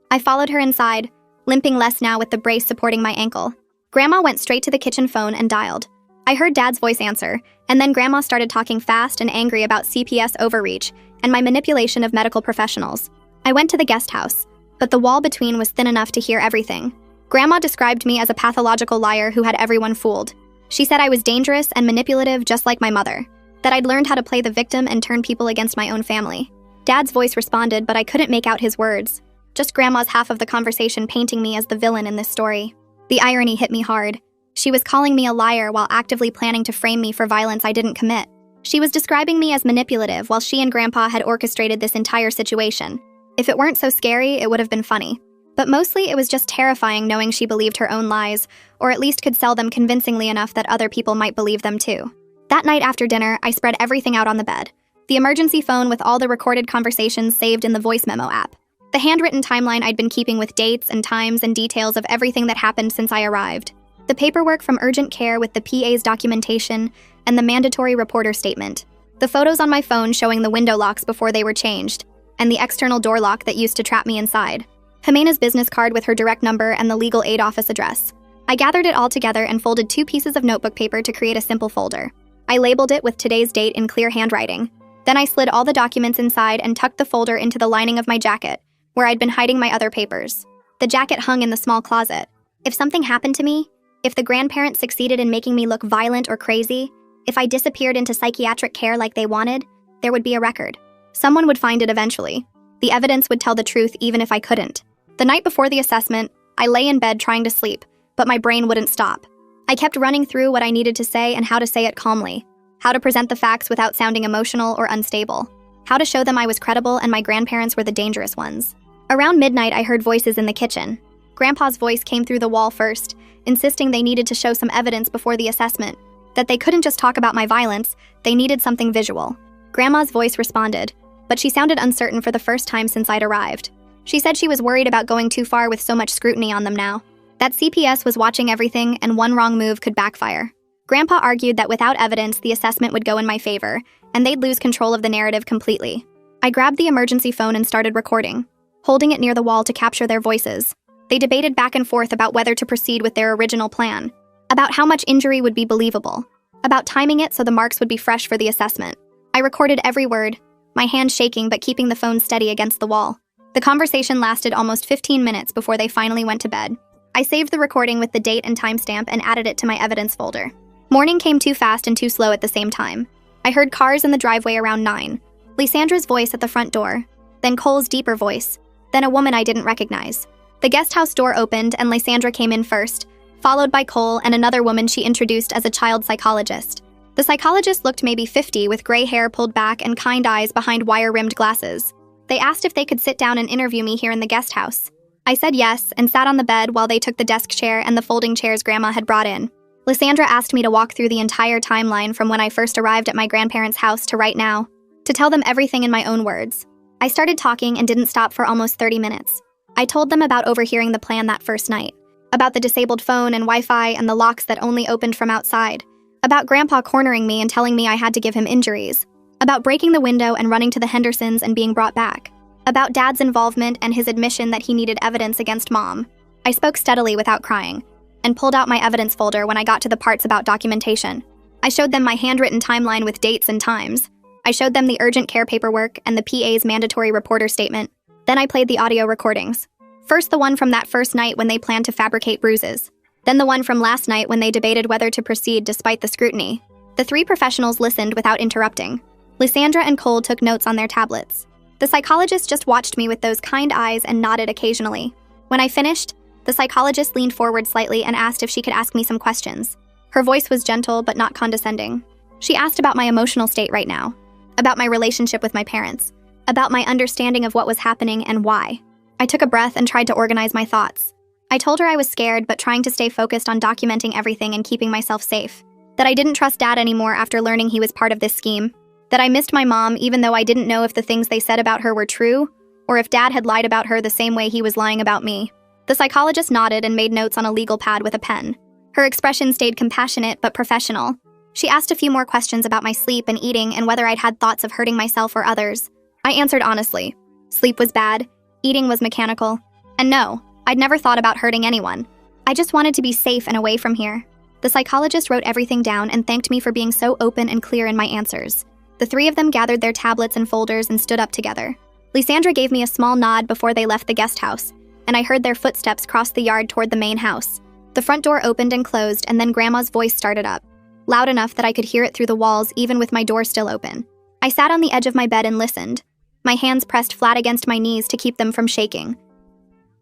I followed her inside, limping less now with the brace supporting my ankle. Grandma went straight to the kitchen phone and dialed. I heard Dad's voice answer, and then Grandma started talking fast and angry about CPS overreach and my manipulation of medical professionals. I went to the guest house, but the wall between was thin enough to hear everything. Grandma described me as a pathological liar who had everyone fooled. She said I was dangerous and manipulative just like my mother, that I'd learned how to play the victim and turn people against my own family. Dad's voice responded, but I couldn't make out his words. Just Grandma's half of the conversation painting me as the villain in this story. The irony hit me hard. She was calling me a liar while actively planning to frame me for violence I didn't commit. She was describing me as manipulative while she and Grandpa had orchestrated this entire situation. If it weren't so scary, it would have been funny. But mostly it was just terrifying knowing she believed her own lies, or at least could sell them convincingly enough that other people might believe them too. That night after dinner, I spread everything out on the bed. The emergency phone with all the recorded conversations saved in the voice memo app. The handwritten timeline I'd been keeping with dates and times and details of everything that happened since I arrived. The paperwork from urgent care with the PA's documentation and the mandatory reporter statement. The photos on my phone showing the window locks before they were changed, and the external door lock that used to trap me inside. Jimena's business card with her direct number and the legal aid office address. I gathered it all together and folded 2 pieces of notebook paper to create a simple folder. I labeled it with today's date in clear handwriting. Then I slid all the documents inside and tucked the folder into the lining of my jacket, where I'd been hiding my other papers. The jacket hung in the small closet. If something happened to me, if the grandparents succeeded in making me look violent or crazy, if I disappeared into psychiatric care like they wanted, there would be a record. Someone would find it eventually. The evidence would tell the truth even if I couldn't. The night before the assessment, I lay in bed trying to sleep, but my brain wouldn't stop. I kept running through what I needed to say and how to say it calmly, how to present the facts without sounding emotional or unstable, how to show them I was credible and my grandparents were the dangerous ones. Around midnight, I heard voices in the kitchen. Grandpa's voice came through the wall first, insisting they needed to show some evidence before the assessment, that they couldn't just talk about my violence, they needed something visual. Grandma's voice responded, but she sounded uncertain for the first time since I'd arrived. She said she was worried about going too far with so much scrutiny on them now, that CPS was watching everything and one wrong move could backfire. Grandpa argued that without evidence, the assessment would go in my favor, and they'd lose control of the narrative completely. I grabbed the emergency phone and started recording, holding it near the wall to capture their voices. They debated back and forth about whether to proceed with their original plan, about how much injury would be believable, about timing it so the marks would be fresh for the assessment. I recorded every word, my hand shaking but keeping the phone steady against the wall. The conversation lasted almost 15 minutes before they finally went to bed. I saved the recording with the date and timestamp and added it to my evidence folder. Morning came too fast and too slow at the same time. I heard cars in the driveway around 9, Lysandra's voice at the front door, then Cole's deeper voice, then a woman I didn't recognize. The guest house door opened and Lysandra came in first, followed by Cole and another woman she introduced as a child psychologist. The psychologist looked maybe 50 with gray hair pulled back and kind eyes behind wire-rimmed glasses. They asked if they could sit down and interview me here in the guest house. I said yes and sat on the bed while they took the desk chair and the folding chairs Grandma had brought in. Lysandra asked me to walk through the entire timeline from when I first arrived at my grandparents' house to right now, to tell them everything in my own words. I started talking and didn't stop for almost 30 minutes. I told them about overhearing the plan that first night, about the disabled phone and Wi-Fi and the locks that only opened from outside, about Grandpa cornering me and telling me I had to give him injuries, about breaking the window and running to the Hendersons and being brought back, about Dad's involvement and his admission that he needed evidence against Mom. I spoke steadily without crying, and pulled out my evidence folder when I got to the parts about documentation. I showed them my handwritten timeline with dates and times. I showed them the urgent care paperwork and the PA's mandatory reporter statement. Then I played the audio recordings. First the one from that first night when they planned to fabricate bruises. Then the one from last night when they debated whether to proceed despite the scrutiny. The three professionals listened without interrupting. Lysandra and Cole took notes on their tablets. The psychologist just watched me with those kind eyes and nodded occasionally. When I finished, the psychologist leaned forward slightly and asked if she could ask me some questions. Her voice was gentle but not condescending. She asked about my emotional state right now, about my relationship with my parents, about my understanding of what was happening and why. I took a breath and tried to organize my thoughts. I told her I was scared but trying to stay focused on documenting everything and keeping myself safe. That I didn't trust Dad anymore after learning he was part of this scheme. That I missed my mom even though I didn't know if the things they said about her were true, or if Dad had lied about her the same way he was lying about me. The psychologist nodded and made notes on a legal pad with a pen. Her expression stayed compassionate but professional. She asked a few more questions about my sleep and eating and whether I'd had thoughts of hurting myself or others. I answered honestly. Sleep was bad, eating was mechanical, and no, I'd never thought about hurting anyone. I just wanted to be safe and away from here. The psychologist wrote everything down and thanked me for being so open and clear in my answers. The three of them gathered their tablets and folders and stood up together. Lysandra gave me a small nod before they left the guest house, and I heard their footsteps cross the yard toward the main house. The front door opened and closed, and then Grandma's voice started up, loud enough that I could hear it through the walls even with my door still open. I sat on the edge of my bed and listened, my hands pressed flat against my knees to keep them from shaking.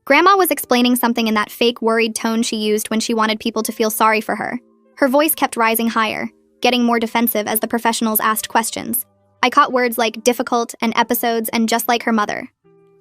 Grandma was explaining something in that fake, worried tone she used when she wanted people to feel sorry for her. Her voice kept rising higher, getting more defensive as the professionals asked questions. I caught words like difficult and episodes and just like her mother.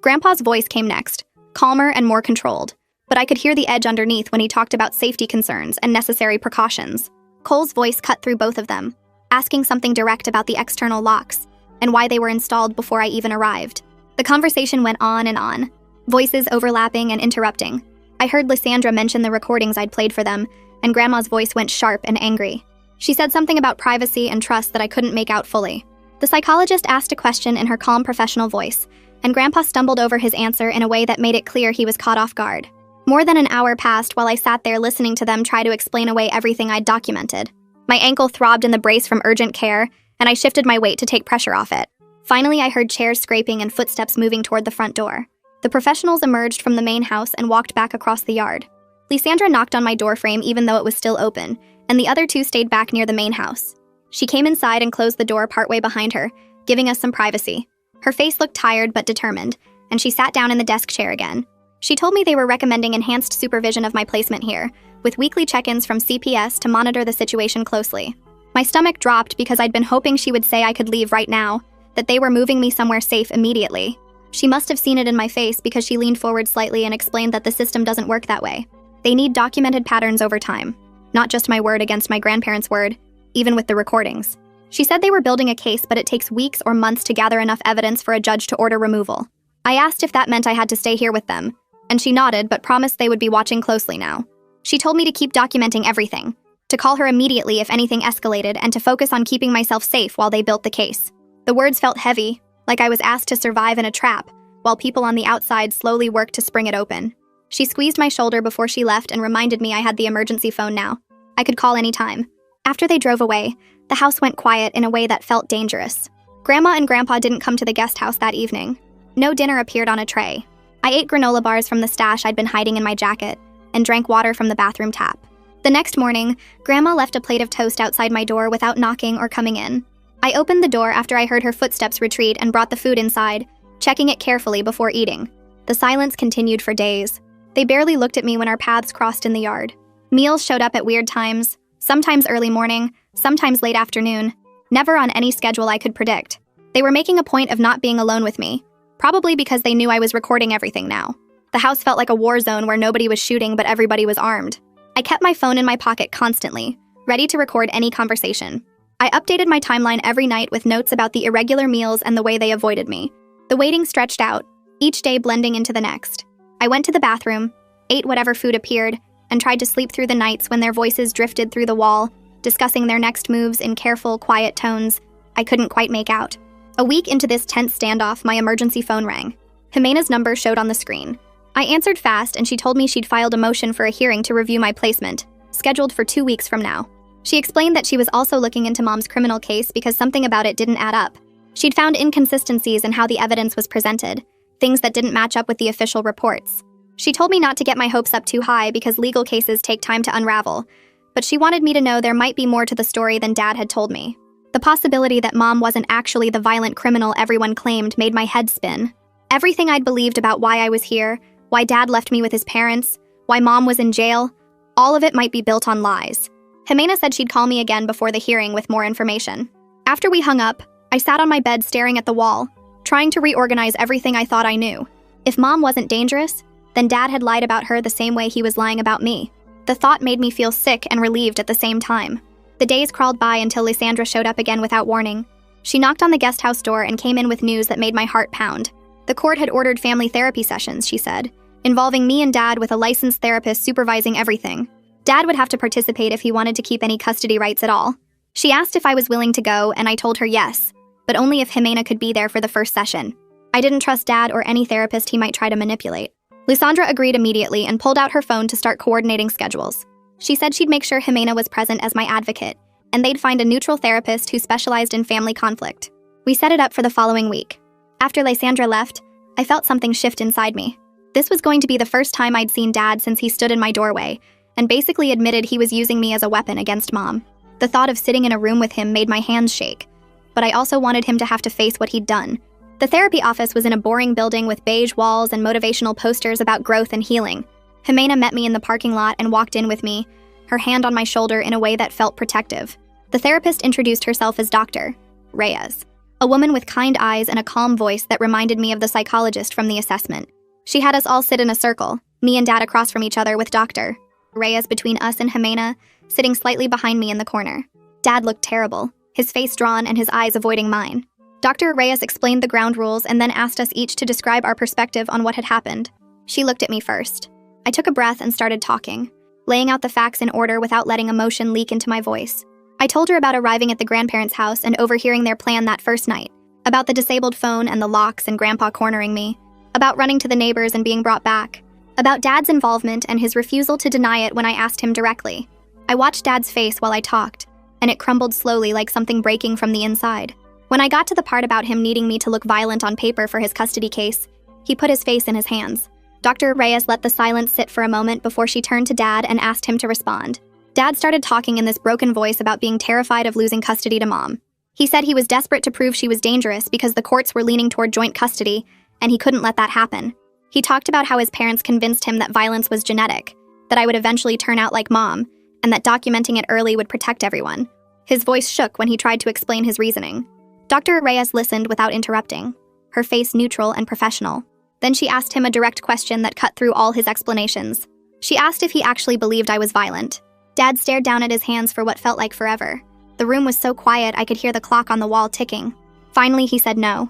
Grandpa's voice came next, calmer and more controlled, but I could hear the edge underneath when he talked about safety concerns and necessary precautions. Cole's voice cut through both of them, asking something direct about the external locks and why they were installed before I even arrived. The conversation went on and on, voices overlapping and interrupting. I heard Lysandra mention the recordings I'd played for them, and Grandma's voice went sharp and angry. She said something about privacy and trust that I couldn't make out fully. The psychologist asked a question in her calm professional voice, and Grandpa stumbled over his answer in a way that made it clear he was caught off guard. More than an hour passed while I sat there listening to them try to explain away everything I'd documented. My ankle throbbed in the brace from urgent care, and I shifted my weight to take pressure off it. Finally, I heard chairs scraping and footsteps moving toward the front door. The professionals emerged from the main house and walked back across the yard. Lysandra knocked on my doorframe even though it was still open, and the other two stayed back near the main house. She came inside and closed the door partway behind her, giving us some privacy. Her face looked tired but determined, and she sat down in the desk chair again. She told me they were recommending enhanced supervision of my placement here, with weekly check-ins from CPS to monitor the situation closely. My stomach dropped because I'd been hoping she would say I could leave right now, that they were moving me somewhere safe immediately. She must have seen it in my face because she leaned forward slightly and explained that the system doesn't work that way. They need documented patterns over time, not just my word against my grandparents' word, even with the recordings. She said they were building a case, but it takes weeks or months to gather enough evidence for a judge to order removal. I asked if that meant I had to stay here with them, and she nodded but promised they would be watching closely now. She told me to keep documenting everything, to call her immediately if anything escalated, and to focus on keeping myself safe while they built the case. The words felt heavy, like I was asked to survive in a trap, while people on the outside slowly worked to spring it open. She squeezed my shoulder before she left and reminded me I had the emergency phone now. I could call any time. After they drove away, the house went quiet in a way that felt dangerous. Grandma and Grandpa didn't come to the guest house that evening. No dinner appeared on a tray. I ate granola bars from the stash I'd been hiding in my jacket and drank water from the bathroom tap. The next morning, Grandma left a plate of toast outside my door without knocking or coming in. I opened the door after I heard her footsteps retreat and brought the food inside, checking it carefully before eating. The silence continued for days. They barely looked at me when our paths crossed in the yard. Meals showed up at weird times, sometimes early morning, sometimes late afternoon, never on any schedule I could predict. They were making a point of not being alone with me, probably because they knew I was recording everything now. The house felt like a war zone where nobody was shooting but everybody was armed. I kept my phone in my pocket constantly, ready to record any conversation. I updated my timeline every night with notes about the irregular meals and the way they avoided me. The waiting stretched out, each day blending into the next. I went to the bathroom, ate whatever food appeared, and tried to sleep through the nights when their voices drifted through the wall, discussing their next moves in careful, quiet tones. I I couldn't quite make out. A week into this tense standoff, my emergency phone rang. Jimena's number showed on the screen. I answered fast, and she told me she'd filed a motion for a hearing to review my placement, scheduled for 2 weeks from now. She explained that she was also looking into Mom's criminal case because something about it didn't add up. She'd found inconsistencies in how the evidence was presented, things that didn't match up with the official reports. She told me not to get my hopes up too high because legal cases take time to unravel, but she wanted me to know there might be more to the story than Dad had told me. The possibility that Mom wasn't actually the violent criminal everyone claimed made my head spin. Everything I'd believed about why I was here, why Dad left me with his parents, why Mom was in jail, all of it might be built on lies. Jimena said she'd call me again before the hearing with more information. After we hung up, I sat on my bed staring at the wall, trying to reorganize everything I thought I knew. If Mom wasn't dangerous, then Dad had lied about her the same way he was lying about me. The thought made me feel sick and relieved at the same time. The days crawled by until Lysandra showed up again without warning. She knocked on the guest house door and came in with news that made my heart pound. The court had ordered family therapy sessions, she said, involving me and Dad with a licensed therapist supervising everything. Dad would have to participate if he wanted to keep any custody rights at all. She asked if I was willing to go, and I told her yes, but only if Jimena could be there for the first session. I didn't trust Dad or any therapist he might try to manipulate. Lysandra agreed immediately and pulled out her phone to start coordinating schedules. She said she'd make sure Jimena was present as my advocate, and they'd find a neutral therapist who specialized in family conflict. We set it up for the following week. After Lysandra left, I felt something shift inside me. This was going to be the first time I'd seen Dad since he stood in my doorway, and basically admitted he was using me as a weapon against Mom. The thought of sitting in a room with him made my hands shake, but I also wanted him to have to face what he'd done. The therapy office was in a boring building with beige walls and motivational posters about growth and healing. Jimena met me in the parking lot and walked in with me, her hand on my shoulder in a way that felt protective. The therapist introduced herself as Dr. Reyes, a woman with kind eyes and a calm voice that reminded me of the psychologist from the assessment. She had us all sit in a circle, me and Dad across from each other with Dr. Reyes between us and Jimena, sitting slightly behind me in the corner. Dad looked terrible, his face drawn and his eyes avoiding mine. Dr. Reyes explained the ground rules and then asked us each to describe our perspective on what had happened. She looked at me first. I took a breath and started talking, laying out the facts in order without letting emotion leak into my voice. I told her about arriving at the grandparents' house and overhearing their plan that first night, about the disabled phone and the locks and Grandpa cornering me, about running to the neighbors and being brought back, about Dad's involvement and his refusal to deny it when I asked him directly. I watched Dad's face while I talked, and it crumbled slowly like something breaking from the inside. When I got to the part about him needing me to look violent on paper for his custody case, he put his face in his hands. Dr. Reyes let the silence sit for a moment before she turned to Dad and asked him to respond. Dad started talking in this broken voice about being terrified of losing custody to Mom. He said he was desperate to prove she was dangerous because the courts were leaning toward joint custody, and he couldn't let that happen. He talked about how his parents convinced him that violence was genetic, that I would eventually turn out like Mom, and that documenting it early would protect everyone. His voice shook when he tried to explain his reasoning. Dr. Reyes listened without interrupting, her face neutral and professional. Then she asked him a direct question that cut through all his explanations. She asked if he actually believed I was violent. Dad stared down at his hands for what felt like forever. The room was so quiet I could hear the clock on the wall ticking. Finally, he said no.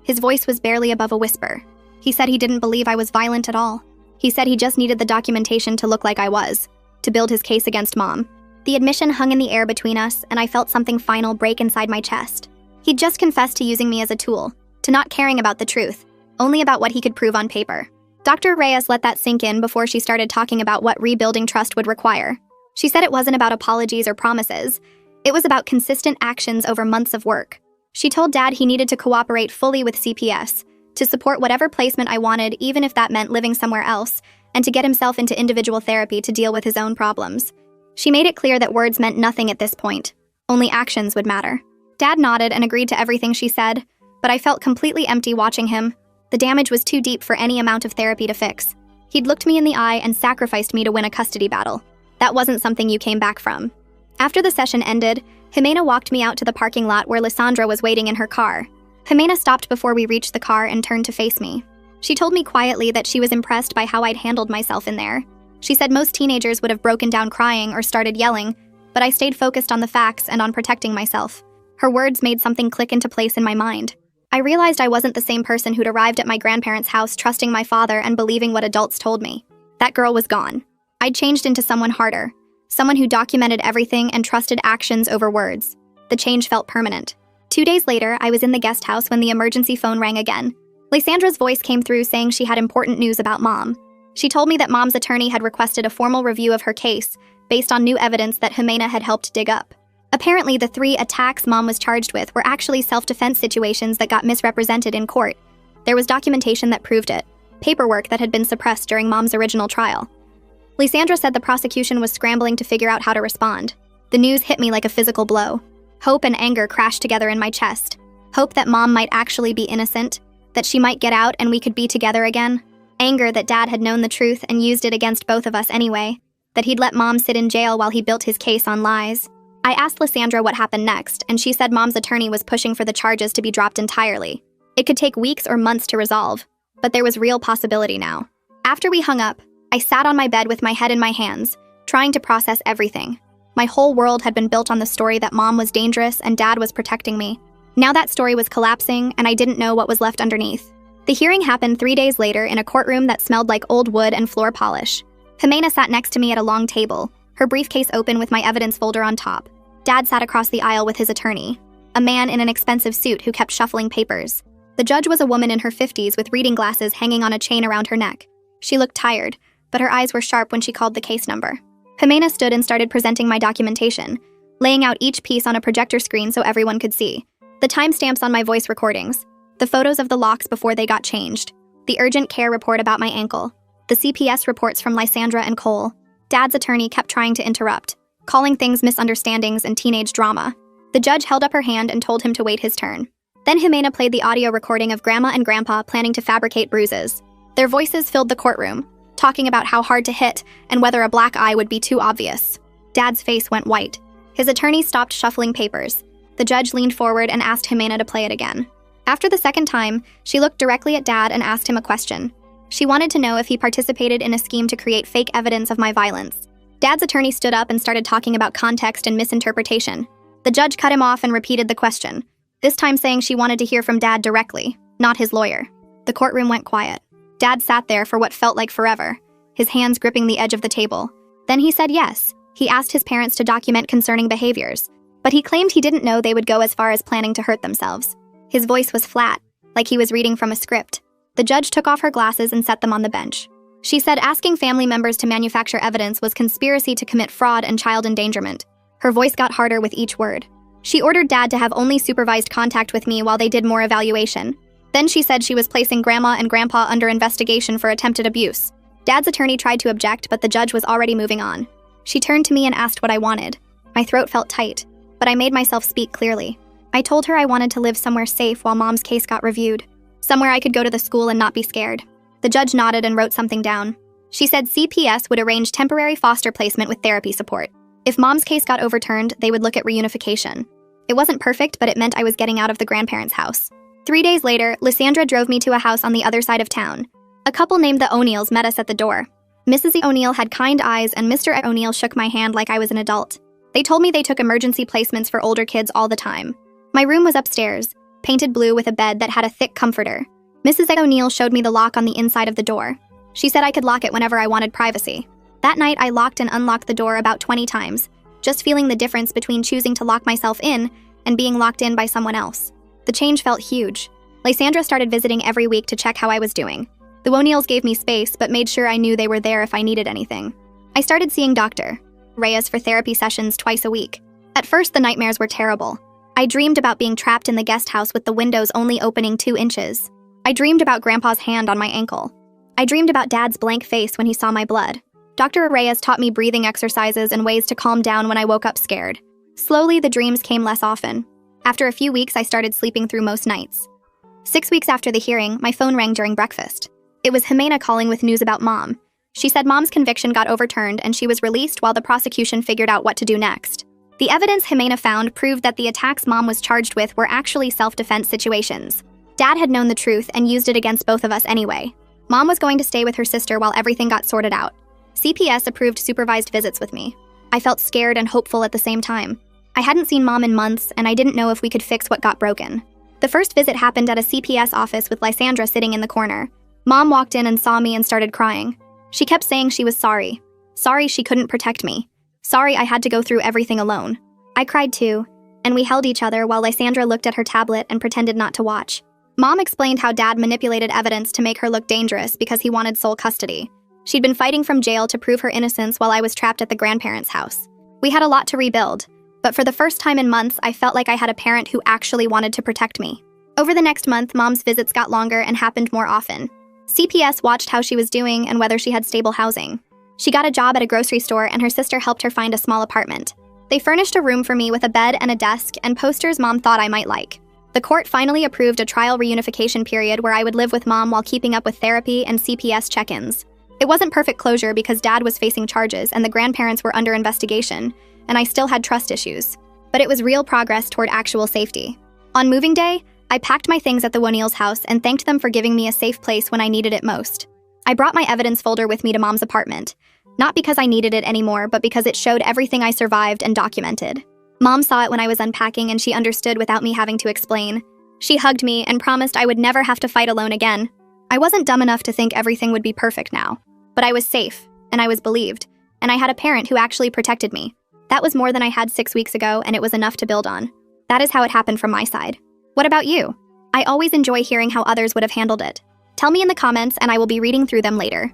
His voice was barely above a whisper. He said he didn't believe I was violent at all. He said he just needed the documentation to look like I was, to build his case against Mom. The admission hung in the air between us, and I felt something final break inside my chest. He'd just confessed to using me as a tool, to not caring about the truth, only about what he could prove on paper. Dr. Reyes let that sink in before she started talking about what rebuilding trust would require. She said it wasn't about apologies or promises. It was about consistent actions over months of work. She told Dad he needed to cooperate fully with CPS, to support whatever placement I wanted, even if that meant living somewhere else, and to get himself into individual therapy to deal with his own problems. She made it clear that words meant nothing at this point. Only actions would matter. Dad nodded and agreed to everything she said, but I felt completely empty watching him. The damage was too deep for any amount of therapy to fix. He'd looked me in the eye and sacrificed me to win a custody battle. That wasn't something you came back from. After the session ended, Jimena walked me out to the parking lot where Lysandra was waiting in her car. Jimena stopped before we reached the car and turned to face me. She told me quietly that she was impressed by how I'd handled myself in there. She said most teenagers would have broken down crying or started yelling, but I stayed focused on the facts and on protecting myself. Her words made something click into place in my mind. I realized I wasn't the same person who'd arrived at my grandparents' house trusting my father and believing what adults told me. That girl was gone. I'd changed into someone harder, someone who documented everything and trusted actions over words. The change felt permanent. 2 days later, I was in the guest house when the emergency phone rang again. Lysandra's voice came through saying she had important news about Mom. She told me that Mom's attorney had requested a formal review of her case based on new evidence that Jimena had helped dig up. Apparently, the 3 attacks Mom was charged with were actually self-defense situations that got misrepresented in court. There was documentation that proved it, paperwork that had been suppressed during Mom's original trial. Lysandra said the prosecution was scrambling to figure out how to respond. The news hit me like a physical blow. Hope and anger crashed together in my chest. Hope that Mom might actually be innocent, that she might get out and we could be together again. Anger that Dad had known the truth and used it against both of us anyway, that he'd let Mom sit in jail while he built his case on lies. I asked Lysandra what happened next, and she said Mom's attorney was pushing for the charges to be dropped entirely. It could take weeks or months to resolve, but there was real possibility now. After we hung up, I sat on my bed with my head in my hands, trying to process everything. My whole world had been built on the story that Mom was dangerous and Dad was protecting me. Now that story was collapsing, and I didn't know what was left underneath. The hearing happened 3 days later in a courtroom that smelled like old wood and floor polish. Jimena sat next to me at a long table, her briefcase open with my evidence folder on top. Dad sat across the aisle with his attorney, a man in an expensive suit who kept shuffling papers. The judge was a woman in her 50s with reading glasses hanging on a chain around her neck. She looked tired, but her eyes were sharp when she called the case number. Jimena stood and started presenting my documentation, laying out each piece on a projector screen so everyone could see. The timestamps on my voice recordings, the photos of the locks before they got changed, the urgent care report about my ankle, the CPS reports from Lysandra and Cole. Dad's attorney kept trying to interrupt, calling things misunderstandings and teenage drama. The judge held up her hand and told him to wait his turn. Then Jimena played the audio recording of Grandma and Grandpa planning to fabricate bruises. Their voices filled the courtroom, talking about how hard to hit and whether a black eye would be too obvious. Dad's face went white. His attorney stopped shuffling papers. The judge leaned forward and asked Jimena to play it again. After the second time, she looked directly at Dad and asked him a question. She wanted to know if he participated in a scheme to create fake evidence of my violence. Dad's attorney stood up and started talking about context and misinterpretation. The judge cut him off and repeated the question, this time saying she wanted to hear from Dad directly, not his lawyer. The courtroom went quiet. Dad sat there for what felt like forever, his hands gripping the edge of the table. Then he said yes. He asked his parents to document concerning behaviors, but he claimed he didn't know they would go as far as planning to hurt themselves. His voice was flat, like he was reading from a script. The judge took off her glasses and set them on the bench. She said asking family members to manufacture evidence was conspiracy to commit fraud and child endangerment. Her voice got harder with each word. She ordered Dad to have only supervised contact with me while they did more evaluation. Then she said she was placing Grandma and Grandpa under investigation for attempted abuse. Dad's attorney tried to object, but the judge was already moving on. She turned to me and asked what I wanted. My throat felt tight, but I made myself speak clearly. I told her I wanted to live somewhere safe while Mom's case got reviewed. Somewhere I could go to the school and not be scared. The judge nodded and wrote something down. She said CPS would arrange temporary foster placement with therapy support. If Mom's case got overturned, they would look at reunification. It wasn't perfect, but it meant I was getting out of the grandparents' house. 3 days later, Lysandra drove me to a house on the other side of town. A couple named the O'Neills met us at the door. Mrs. O'Neill had kind eyes and Mr. O'Neill shook my hand like I was an adult. They told me they took emergency placements for older kids all the time. My room was upstairs, painted blue with a bed that had a thick comforter. Mrs. O'Neill showed me the lock on the inside of the door. She said I could lock it whenever I wanted privacy. That night, I locked and unlocked the door about 20 times, just feeling the difference between choosing to lock myself in and being locked in by someone else. The change felt huge. Lysandra started visiting every week to check how I was doing. The O'Neills gave me space, but made sure I knew they were there if I needed anything. I started seeing Dr. Reyes for therapy sessions twice a week. At first, the nightmares were terrible. I dreamed about being trapped in the guest house with the windows only opening 2 inches. I dreamed about Grandpa's hand on my ankle. I dreamed about Dad's blank face when he saw my blood. Dr. Reyes taught me breathing exercises and ways to calm down when I woke up scared. Slowly, the dreams came less often. After a few weeks, I started sleeping through most nights. 6 weeks after the hearing, my phone rang during breakfast. It was Jimena calling with news about Mom. She said Mom's conviction got overturned and she was released while the prosecution figured out what to do next. The evidence Jimena found proved that the attacks Mom was charged with were actually self-defense situations. Dad had known the truth and used it against both of us anyway. Mom was going to stay with her sister while everything got sorted out. CPS approved supervised visits with me. I felt scared and hopeful at the same time. I hadn't seen Mom in months, and I didn't know if we could fix what got broken. The first visit happened at a CPS office with Lysandra sitting in the corner. Mom walked in and saw me and started crying. She kept saying she was sorry. Sorry she couldn't protect me. Sorry I had to go through everything alone. I cried too, and we held each other while Lysandra looked at her tablet and pretended not to watch. Mom explained how Dad manipulated evidence to make her look dangerous because he wanted sole custody. She'd been fighting from jail to prove her innocence while I was trapped at the grandparents' house. We had a lot to rebuild, but for the first time in months, I felt like I had a parent who actually wanted to protect me. Over the next month, Mom's visits got longer and happened more often. CPS watched how she was doing and whether she had stable housing. She got a job at a grocery store, and her sister helped her find a small apartment. They furnished a room for me with a bed and a desk and posters Mom thought I might like. The court finally approved a trial reunification period where I would live with Mom while keeping up with therapy and CPS check-ins. It wasn't perfect closure because Dad was facing charges and the grandparents were under investigation, and I still had trust issues. But it was real progress toward actual safety. On moving day, I packed my things at the O'Neill's house and thanked them for giving me a safe place when I needed it most. I brought my evidence folder with me to Mom's apartment, not because I needed it anymore, but because it showed everything I survived and documented. Mom saw it when I was unpacking, and she understood without me having to explain. She hugged me and promised I would never have to fight alone again. I wasn't dumb enough to think everything would be perfect now, but I was safe, and I was believed, and I had a parent who actually protected me. That was more than I had 6 weeks ago, and it was enough to build on. That is how it happened from my side. What about you? I always enjoy hearing how others would have handled it. Tell me in the comments, and I will be reading through them later.